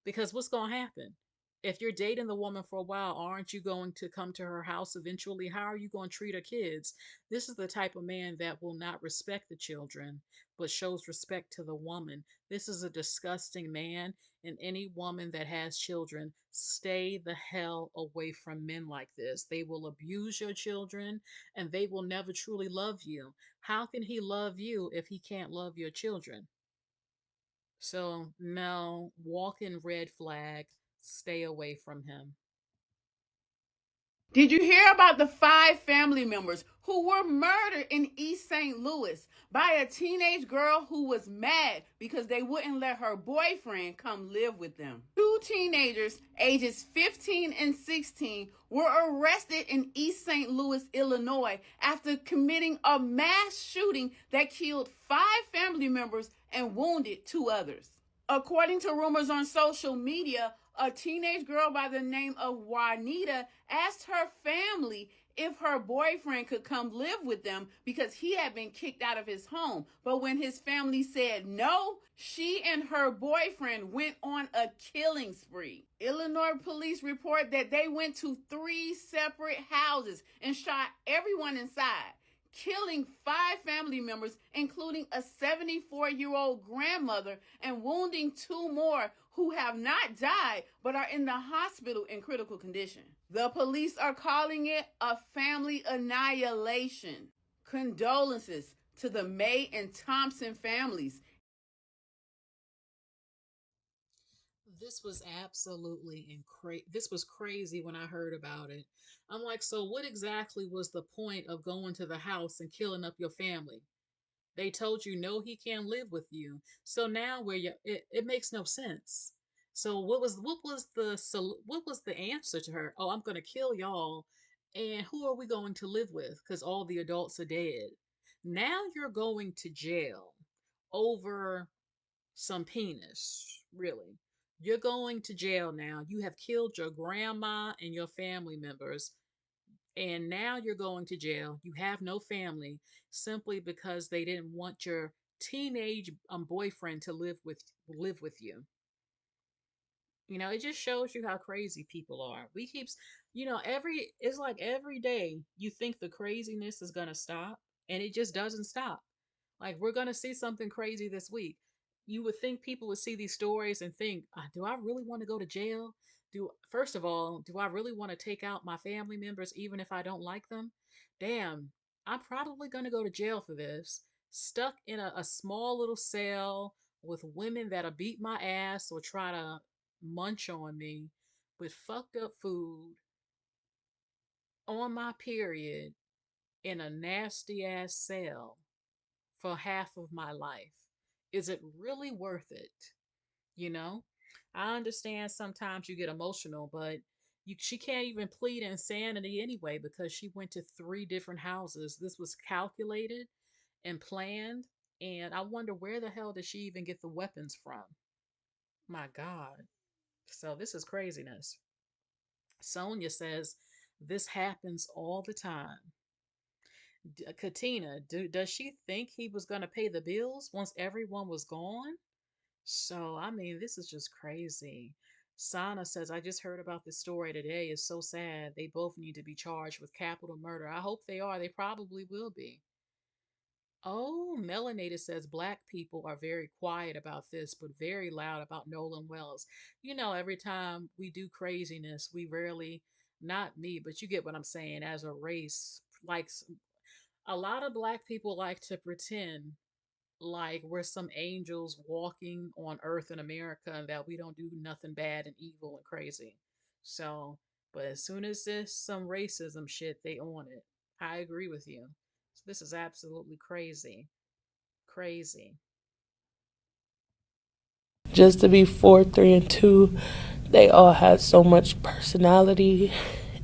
because what's going to happen? If you're dating the woman for a while, aren't you going to come to her house eventually? How are you going to treat her kids? This is the type of man that will not respect the children, but shows respect to the woman. This is a disgusting man, and any woman that has children, stay the hell away from men like this. They will abuse your children, and they will never truly love you. How can he love you if he can't love your children? So, no, walking red flag, stay away from him. Did you hear about the 5 family members who were murdered in East St. Louis by a teenage girl who was mad because they wouldn't let her boyfriend come live with them? 2 teenagers, ages 15 and 16, were arrested in East St. Louis, Illinois, after committing a mass shooting that killed 5 family members and wounded 2 others. According to rumors on social media, A teenage girl by the name of Juanita asked her family if her boyfriend could come live with them because he had been kicked out of his home. But when his family said no, she and her boyfriend went on a killing spree. Illinois police report that they went to 3 separate houses and shot everyone inside, killing 5 family members, including a 74-year-old grandmother, and wounding 2 more who have not died but are in the hospital in critical condition. The police are calling it a family annihilation. Condolences to the May and Thompson families. This was absolutely this was crazy when I heard about it. I'm like, so what exactly was the point of going to the house and killing up your family? They told you no, he can't live with you. So now it makes no sense. So what was the answer to her? Oh, I'm gonna kill y'all, and who are we going to live with? Because all the adults are dead. Now you're going to jail over some penis, really. You're going to jail now. You have killed your grandma and your family members, and now you're going to jail. You have no family simply because they didn't want your teenage boyfriend to live with you. You know, it just shows you how crazy people are. We keep, it's like every day you think the craziness is going to stop, and it just doesn't stop. Like, we're going to see something crazy this week. You would think people would see these stories and think, do I really want to go to jail? First of all, do I really want to take out my family members even if I don't like them? Damn, I'm probably going to go to jail for this. Stuck in a small little cell with women that'll beat my ass or try to munch on me with fucked up food on my period in a nasty ass cell for half of my life. Is it really worth it? You know, I understand sometimes you get emotional, but she can't even plead insanity anyway because she went to 3 different houses. This was calculated and planned, and I wonder where the hell did she even get the weapons from? My God. So this is craziness. Sonia says this happens all the time. Katina, does she think he was going to pay the bills once everyone was gone? So, I mean, this is just crazy. Sana says, I just heard about this story today. It's so sad. They both need to be charged with capital murder. I hope they are. They probably will be. Oh, Melanated says black people are very quiet about this, but very loud about Nolan Wells. You know, every time we do craziness, we rarely, not me, but you get what I'm saying, as a race, like a lot of black people like to pretend like we're some angels walking on earth in America and that we don't do nothing bad and evil and crazy. So, but as soon as there's some racism shit, they own it. I agree with you. So this is absolutely crazy. Crazy. Just to be 4, 3, and 2, they all had so much personality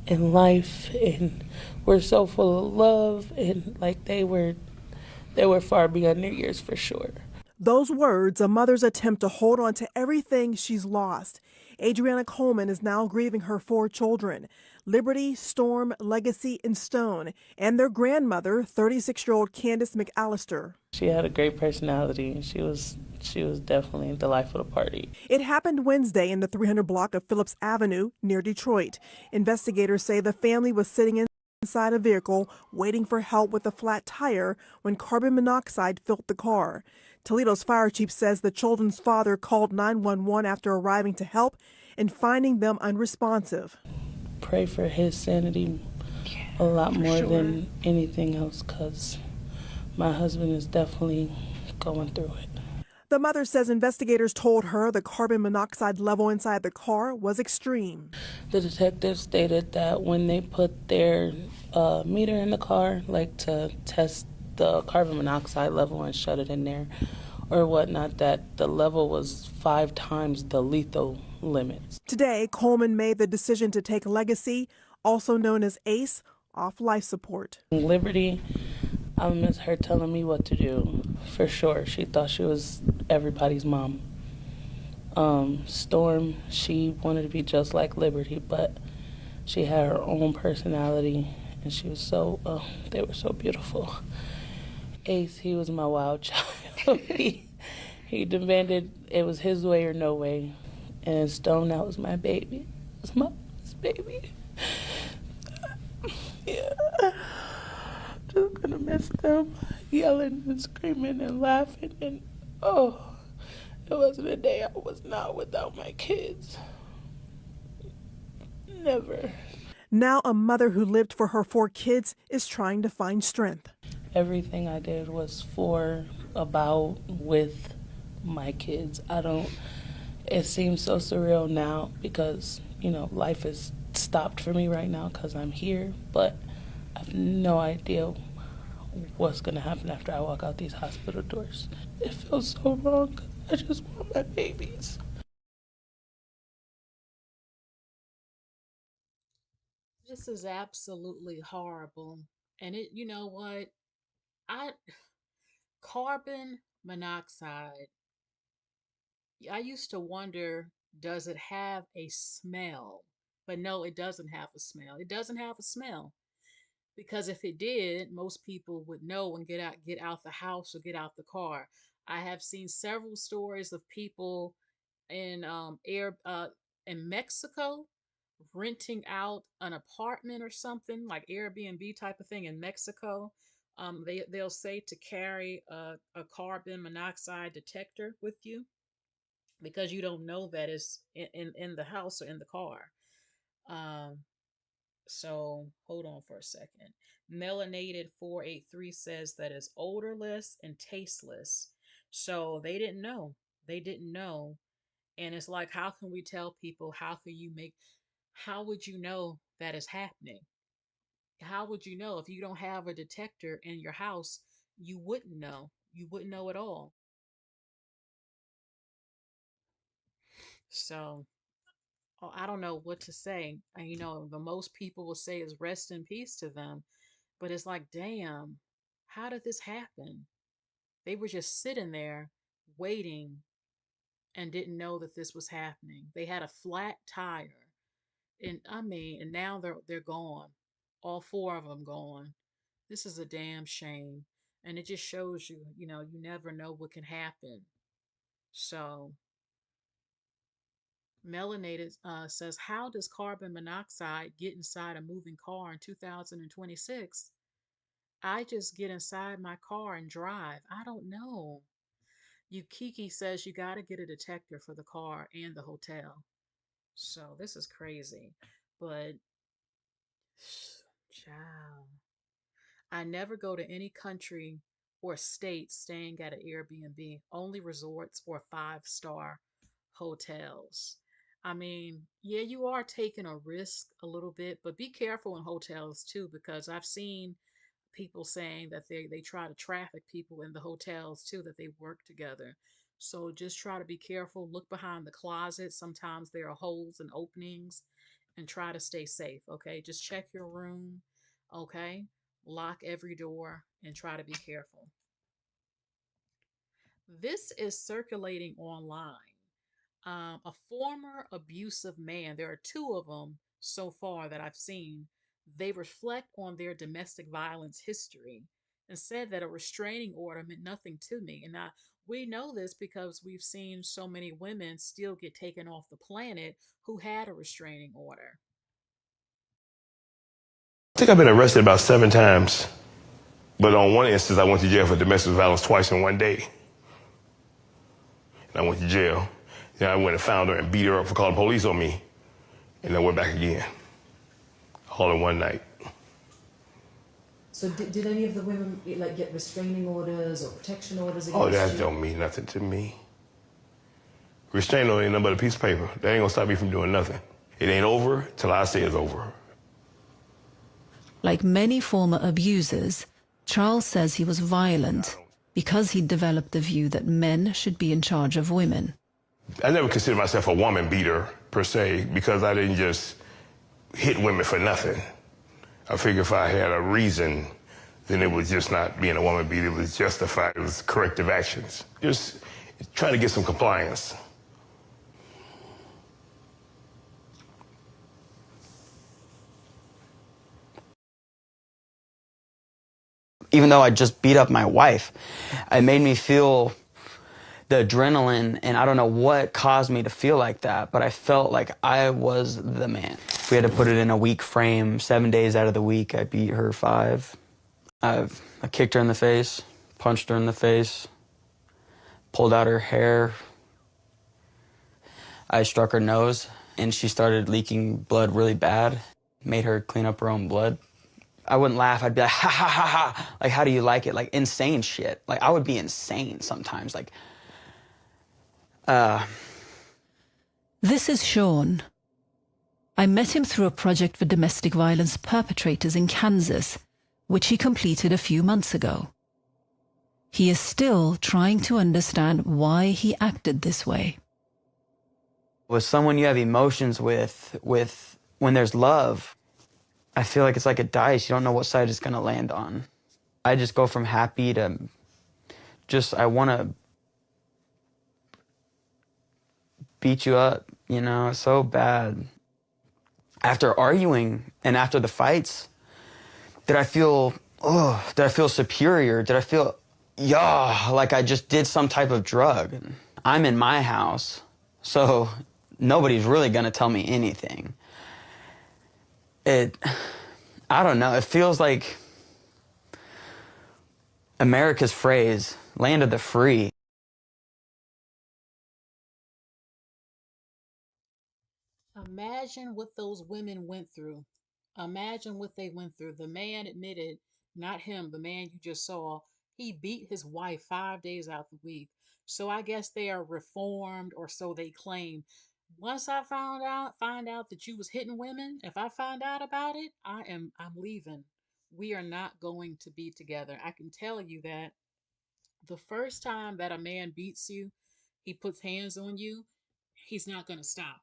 and life, and were so full of love, and like they were far beyond their years for sure. Those words, a mother's attempt to hold on to everything she's lost. Adriana Coleman is now grieving her 4 children, Liberty, Storm, Legacy, and Stone, and their grandmother, 36-year-old Candace McAllister. She had a great personality, and she was definitely the life of the party. It happened Wednesday in the 300 block of Phillips Avenue near Detroit. Investigators say the family was sitting inside a vehicle waiting for help with a flat tire when carbon monoxide filled the car. Toledo's fire chief says the children's father called 911 after arriving to help and finding them unresponsive. Pray for his sanity a lot more than anything else, because my husband is definitely going through it. The mother says investigators told her the carbon monoxide level inside the car was extreme. The detectives stated that when they put their meter in the car, like to test the carbon monoxide level and shut it in there or whatnot, that the level was 5 times the lethal limits. Today, Coleman made the decision to take Legacy, also known as ACE, off life support. Liberty, I miss her telling me what to do, for sure. She thought she was everybody's mom. Storm, she wanted to be just like Liberty, but she had her own personality, and she was so, they were so beautiful. Ace, he was my wild child. He demanded it was his way or no way. And Stone, that was my baby. It was my baby. Yeah. Just gonna miss them yelling and screaming and laughing. And oh, it wasn't a day I was not without my kids. Never. Now a mother who lived for her 4 kids is trying to find strength. Everything I did was for, about, with my kids. It seems so surreal now because, you know, life is stopped for me right now because I'm here, but I have no idea what's going to happen after I walk out these hospital doors. It feels so wrong. I just want my babies. This is absolutely horrible. And you know what? I Carbon monoxide. I used to wonder, does it have a smell? But no, it doesn't have a smell. It doesn't have a smell because if it did, most people would know and get out the house or get out the car. I have seen several stories of people in air in Mexico renting out an apartment or something like Airbnb type of thing in Mexico. They'll say to carry a carbon monoxide detector with you because you don't know that it's in the house or in the car. Um, so hold on for a second. Melanated 483 says that it's odorless and tasteless. So they didn't know. They didn't know. And it's like, how can we tell people? How would you know that is happening? How would you know if you don't have a detector in your house? You wouldn't know. You wouldn't know at all. So I don't know what to say. The most people will say is rest in peace to them. But it's like, damn, how did this happen? They were just sitting there waiting and didn't know that this was happening. They had a flat tire. And now they're gone. All 4 of them gone. This is a damn shame. And it just shows you, you never know what can happen. So, Melanated says, how does carbon monoxide get inside a moving car in 2026? I just get inside my car and drive. I don't know. Yukiki says you got to get a detector for the car and the hotel. So this is crazy. But, child, I never go to any country or state staying at an Airbnb, only resorts or 5-star hotels. I mean, yeah, you are taking a risk a little bit, but be careful in hotels too, because I've seen people saying that they try to traffic people in the hotels too, that they work together. So just try to be careful. Look behind the closet. Sometimes there are holes and openings, and try to stay safe. Okay, just check your room. Okay, lock every door and try to be careful. This is circulating online. A former abusive man, there are 2 of them so far that I've seen. They reflect on their domestic violence history and said that a restraining order meant nothing to me. And we know this because we've seen so many women still get taken off the planet who had a restraining order. I think I've been arrested about 7 times. But on one instance, I went to jail for domestic violence twice in one day. And I went to jail. Then I went and found her and beat her up for calling police on me. And then went back again. All in one night. So did any of the women get restraining orders or protection orders against Oh, that you? don't mean nothing to me. Restraining order ain't nothing but a piece of paper. That ain't gonna stop me from doing nothing. It ain't over till I say it's over. Like many former abusers, Charles says he was violent because he'd developed the view that men should be in charge of women. I never considered myself a woman beater, per se, because I didn't just hit women for nothing. I figure if I had a reason, then it was just not being a woman beater. It was justified. It was corrective actions. Just trying to get some compliance. even though I just beat up my wife. It made me feel the adrenaline, and I don't know what caused me to feel like that, but I felt like I was the man. We had to put it in a week frame. 7 days out of the week, I beat her 5. I kicked her in the face, punched her in the face, pulled out her hair. I struck her nose, and she started leaking blood really bad. Made her clean up her own blood. I wouldn't laugh. I'd be like, ha, ha, ha, ha. Like, how do you like it? Like, insane shit. Like, I would be insane sometimes. Like, This is Sean. I met him through a project for domestic violence perpetrators in Kansas, which he completed a few months ago. He is still trying to understand why he acted this way. with someone you have emotions with when there's love, I feel like it's like a dice. You don't know what side it's going to land on. I just go from happy to just, I want to beat you up, you know, so bad. After arguing and after the fights, did I feel superior? Did I feel, like I just did some type of drug? I'm in my house, so nobody's really going to tell me anything. I don't know, it feels like America's phrase, land of the free. Imagine what those women went through. Imagine what they went through. The man admitted, not him, the man you just saw, he beat his wife 5 days out the week. So I guess they are reformed, or so they claim. Once I find out that you was hitting women, if I find out about it, I'm leaving. We are not going to be together. I can tell you that. The first time that a man beats you, he puts hands on you, he's not going to stop.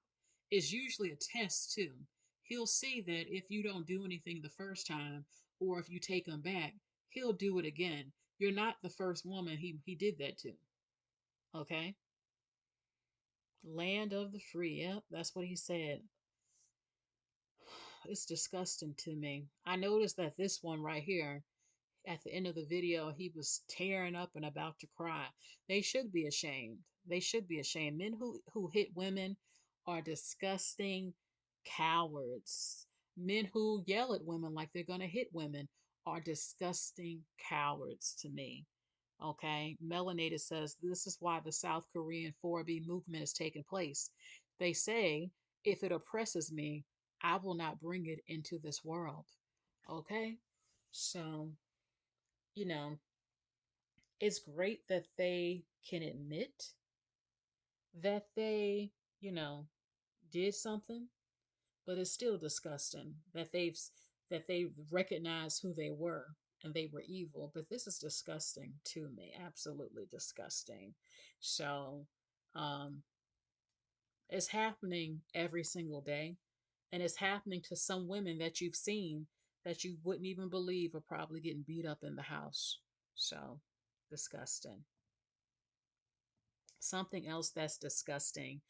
It's usually a test, too. He'll see that if you don't do anything the first time, or if you take him back, he'll do it again. You're not the first woman he did that to. Okay? Land of the free. Yep, that's what he said. It's disgusting to me. I noticed that this one right here, at the end of the video, he was tearing up and about to cry. They should be ashamed. They should be ashamed. Men who hit women are disgusting cowards. Men who yell at women like they're going to hit women are disgusting cowards to me. Okay, Melanated says this is why the South Korean 4B movement is taking place. They say, if it oppresses me, I will not bring it into this world. Okay, so you know, it's great that they can admit that they, you know, did something, but it's still disgusting that they recognized who they were and they were evil. But this is disgusting to me, absolutely disgusting. So, um, it's happening every single day, and it's happening to some women that you've seen that you wouldn't even believe are probably getting beat up in the house. So, disgusting. Something else that's disgusting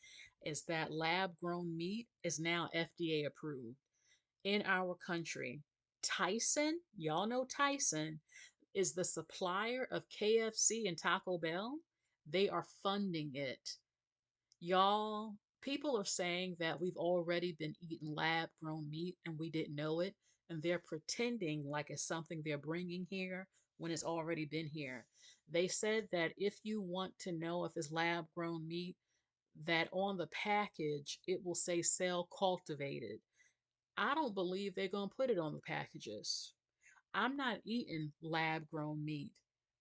is that lab grown meat is now FDA approved in our country. Tyson, y'all know Tyson, is the supplier of KFC and Taco Bell. They are funding it. Y'all, people are saying that we've already been eating lab grown meat and we didn't know it. And they're pretending like it's something they're bringing here when it's already been here. They said that if you want to know if it's lab grown meat, that on the package it will say cell cultivated. I don't believe they're going to put it on the packages. I'm not eating lab grown meat.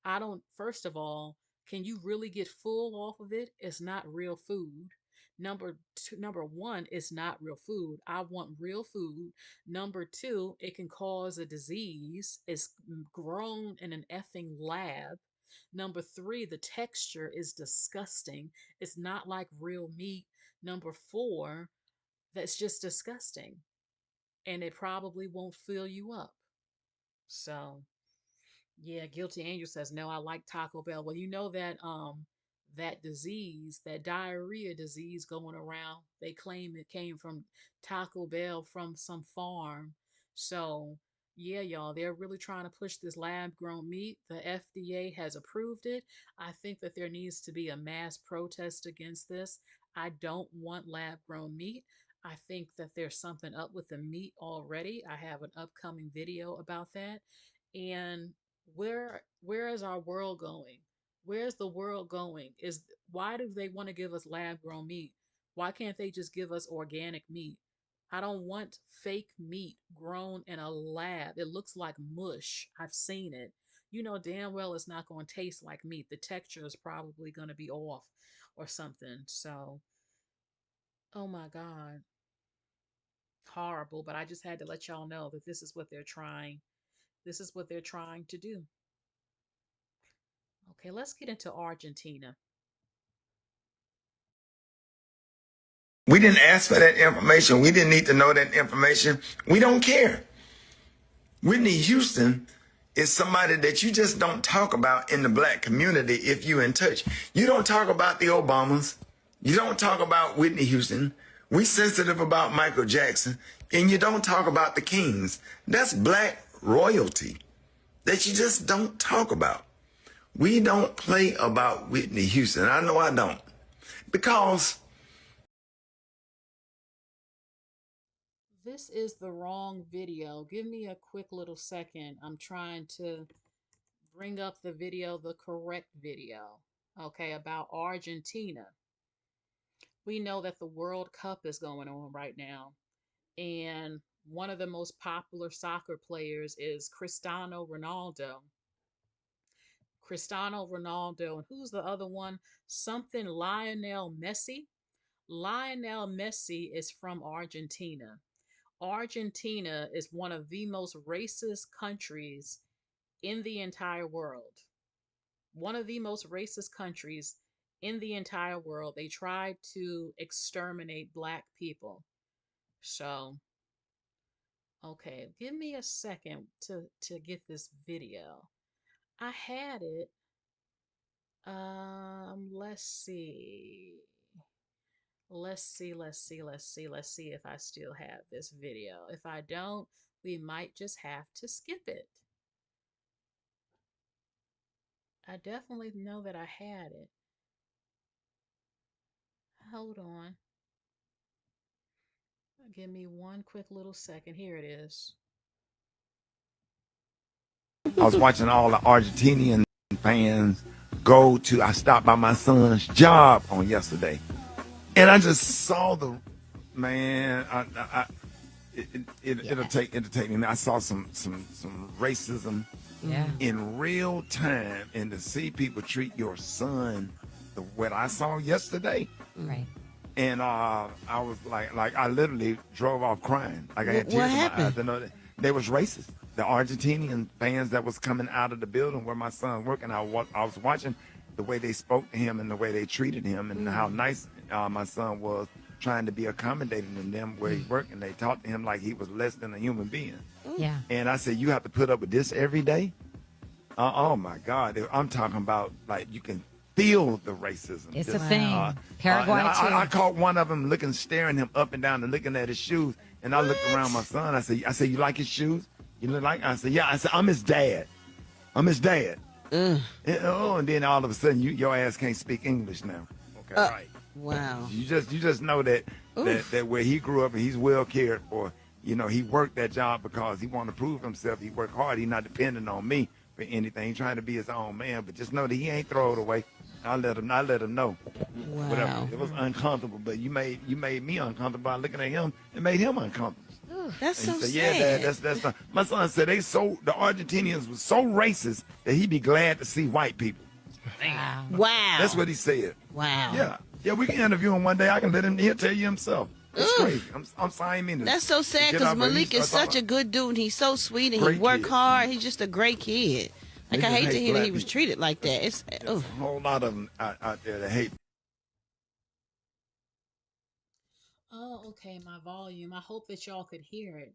I don't, first of all, can you really get full off of it? It's not real food. Number one, it's not real food. I want real food. Number two, it can cause a disease. It's grown in an effing lab. Number three, the texture is disgusting. It's not like real meat. Number four, that's just disgusting. And it probably won't fill you up. So, yeah, Guilty Angel says, no, I like Taco Bell. Well, you know that that disease, that diarrhea disease going around, they claim it came from Taco Bell from some farm. So Yeah, y'all, they're really trying to push this lab grown meat. The FDA has approved it. I think that there needs to be a mass protest against this. I don't want lab grown meat. I think that there's something up with the meat already. I have an upcoming video about that. And where is our world going? Where's the world going? Is why do they want to give us lab grown meat? Why can't they just give us organic meat? I don't want fake meat grown in a lab. It looks like mush. I've seen it. You know damn well it's not going to taste like meat. The texture is probably going to be off or something. So, oh my God, horrible. But I just had to let y'all know that this is what they're trying. This is what they're trying to do. Okay, let's get into Argentina. We didn't ask for that information. We didn't need to know that information. We don't care. Whitney Houston is somebody that you just don't talk about in the black community if you're in touch. You don't talk about the Obamas. You don't talk about Whitney Houston. We sensitive about Michael Jackson. And you don't talk about the Kings. That's black royalty that you just don't talk about. We don't play about Whitney Houston. I know I don't. Because This is the wrong video. Give me a quick little second. I'm trying to bring up the video, the correct video. Okay, about Argentina. We know that the World Cup is going on right now, and one of the most popular soccer players is Cristiano Ronaldo. Cristiano Ronaldo, and who's the other one? Something Lionel Messi. Lionel Messi is from Argentina. Argentina is one of the most racist countries in the entire world. One of the most racist countries in the entire world. They tried to exterminate black people. So, okay, give me a second to get this video. I had it. Let's see. Let's see if I still have this video. If I don't, we might just have to skip it. I definitely know that I had it. Hold on. Give me one quick little second. Here it is. I was watching all the Argentinian fans go to, I stopped by my son's job on yesterday. And I just saw the, man, it'll take entertaining. I saw some racism in real time, and to see people treat your son what I saw yesterday. Right. And I was like I literally drove off crying. Like I had tears in my eyes. You know, they was racist. The Argentinian fans that was coming out of the building where my son worked, and I was watching the way they spoke to him and the way they treated him and how nice my son was, trying to be accommodating in them where he worked, and they talked to him like he was less than a human being. Yeah. And I said, you have to put up with this every day? Oh my God. I'm talking about, like, you can feel the racism. It's a thing. Paraguay too. I caught one of them staring him up and down and looking at his shoes. And I looked around my son. I said, you like his shoes? You look like? I said, yeah. I said, I'm his dad. I'm his dad. And then all of a sudden, your ass can't speak English now. Okay, right. Wow. You just know that where he grew up and he's well cared for. You know, he worked that job because he wanted to prove himself. He worked hard. He's not depending on me for anything. He's trying to be his own man. But just know that he ain't throw it away. I let him know. Wow. Whatever. It was uncomfortable, but you made me uncomfortable by looking at him and made him uncomfortable. That's so said, sad. yeah, Dad, that's not. My son said the Argentinians were so racist that he'd be glad to see white people. Wow. That's what he said. Wow. Yeah, we can interview him one day. I can let him. He'll tell you himself. It's crazy. I'm sorry, I mean to. That's so sad because Malik is such a good dude. And he's so sweet and he worked hard. He's just a great kid. Like, I hate to hear that he was treated like that. It's a whole lot of them out there that hate. Oh, okay, my volume. I hope that y'all could hear it.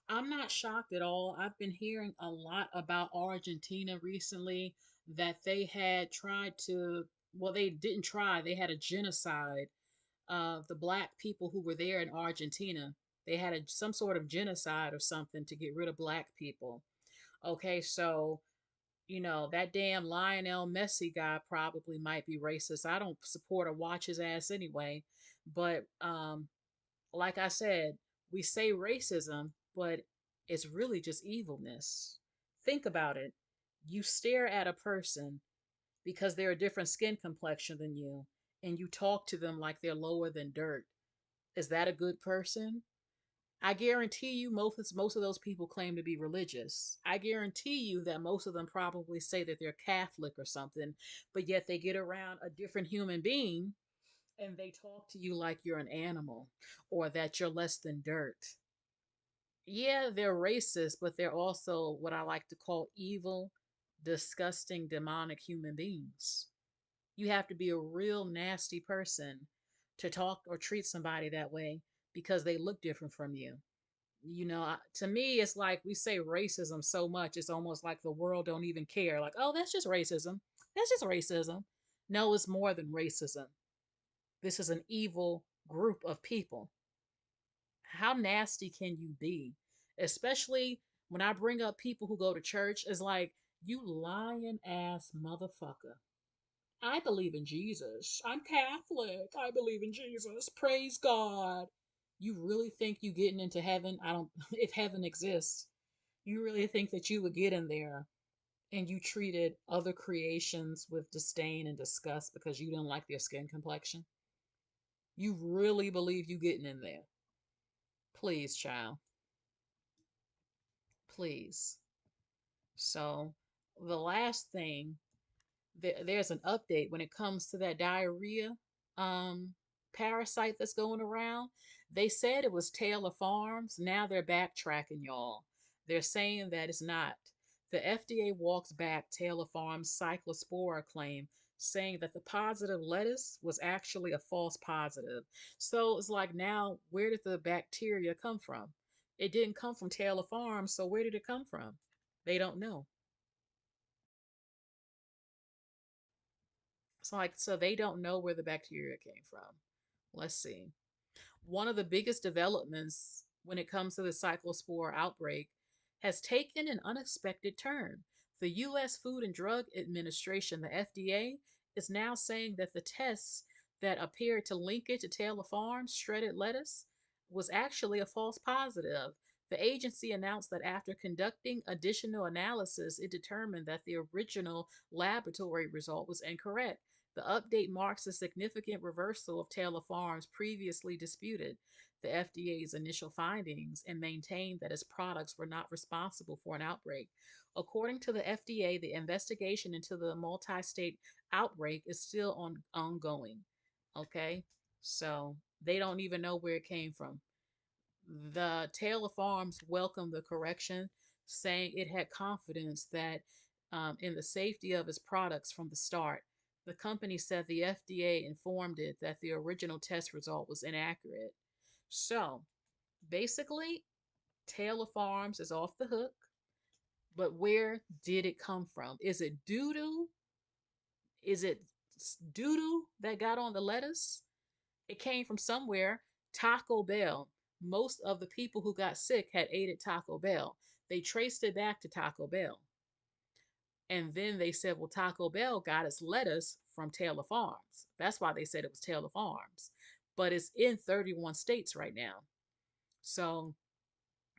I'm not shocked at all. I've been hearing a lot about Argentina recently, that they had tried to, well, they didn't try, they had a genocide of the black people who were there in Argentina. They had some sort of genocide or something to get rid of black people. Okay, so that damn Lionel Messi guy probably might be racist. I don't support or watch his ass anyway. But like I said, we say racism, but it's really just evilness. Think about it. You stare at a person because they're a different skin complexion than you, and you talk to them like they're lower than dirt. Is that a good person? I guarantee you most of those people claim to be religious. I guarantee you that most of them probably say that they're Catholic or something, but yet they get around a different human being and they talk to you like you're an animal or that you're less than dirt. Yeah, they're racist, but they're also what I like to call evil, disgusting, demonic human beings. You have to be a real nasty person to talk or treat somebody that way because they look different from you. To me, it's like we say racism so much, it's almost like the world don't even care. Like, oh, that's just racism. That's just racism. No, it's more than racism. This is an evil group of people. How nasty can you be? Especially when I bring up people who go to church, it's like, you lying ass motherfucker. I believe in Jesus. I'm Catholic. I believe in Jesus. Praise God. You really think you getting into heaven? I don't if heaven exists. You really think that you would get in there and you treated other creations with disdain and disgust because you didn't like their skin complexion? You really believe you getting in there? Please, child. Please. So, the last thing, there's an update when it comes to that diarrhea um, parasite that's going around. They said it was Taylor Farms. Now they're backtracking, y'all. They're saying that it's not. The FDA walks back Taylor Farms' cyclospora claim, saying that the positive lettuce was actually a false positive. So it's like, now, where did the bacteria come from? It didn't come from Taylor Farms, so where did it come from? They don't know. It's like, so they don't know where the bacteria came from. Let's see. One of the biggest developments when it comes to the cyclospore outbreak has taken an unexpected turn. The U.S. Food and Drug Administration, the FDA, is now saying that the tests that appeared to link it to Taylor Farms shredded lettuce was actually a false positive. The agency announced that after conducting additional analysis, it determined that the original laboratory result was incorrect. The update marks a significant reversal of Taylor Farms' previously disputed the FDA's initial findings and maintained that its products were not responsible for an outbreak. According to the FDA, the investigation into the multi-state outbreak is still ongoing. Okay, so they don't even know where it came from. The Taylor Farms welcomed the correction, saying it had confidence that in the safety of its products from the start. The company said the FDA informed it that the original test result was inaccurate. So basically, Taylor Farms is off the hook, but where did it come from? Is it doo doo? Is it doo doo that got on the lettuce? It came from somewhere. Taco Bell. Most of the people who got sick had ate at Taco Bell. They traced it back to Taco Bell. And then they said, well, Taco Bell got its lettuce from Taylor Farms. That's why they said it was Taylor Farms. But it's in 31 states right now. So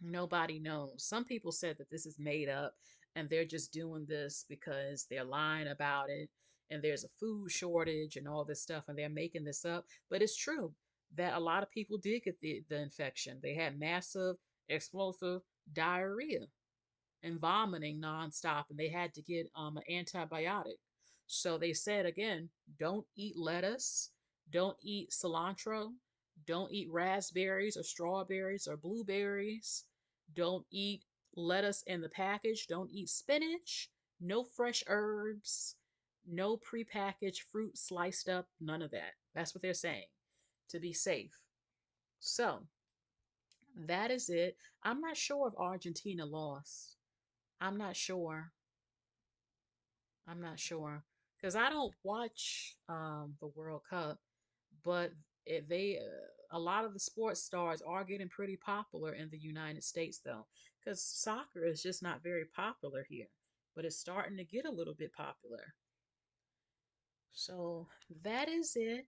nobody knows. Some people said that this is made up and they're just doing this because they're lying about it and there's a food shortage and all this stuff and they're making this up. But it's true that a lot of people did get the infection. They had massive explosive diarrhea and vomiting nonstop, and they had to get an antibiotic. So they said again, don't eat lettuce, don't eat cilantro, don't eat raspberries or strawberries or blueberries, don't eat lettuce in the package, don't eat spinach, no fresh herbs, no prepackaged fruit sliced up, none of that. That's what they're saying to be safe. So that is it. I'm not sure if Argentina lost. I'm not sure. I'm not sure because I don't watch the World Cup, but they a lot of the sports stars are getting pretty popular in the United States, though, because soccer is just not very popular here, but it's starting to get a little bit popular. So that is it.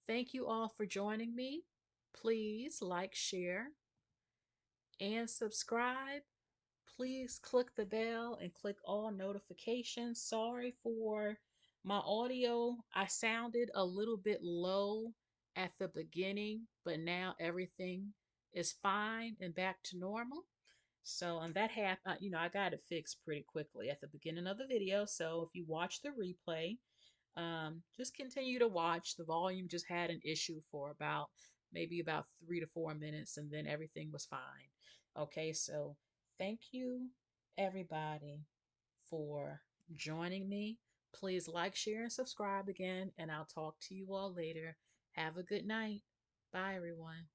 Thank you all for joining me. Please like, share, and subscribe. Please click the bell and click all notifications. Sorry for my audio. I sounded a little bit low at the beginning, but now everything is fine and back to normal. So, and that happened, I got it fixed pretty quickly at the beginning of the video. So if you watch the replay, just continue to watch. The volume just had an issue for maybe about 3 to 4 minutes, and then everything was fine. Okay, so thank you, everybody, for joining me. Please like, share, and subscribe again, and I'll talk to you all later. Have a good night. Bye, everyone.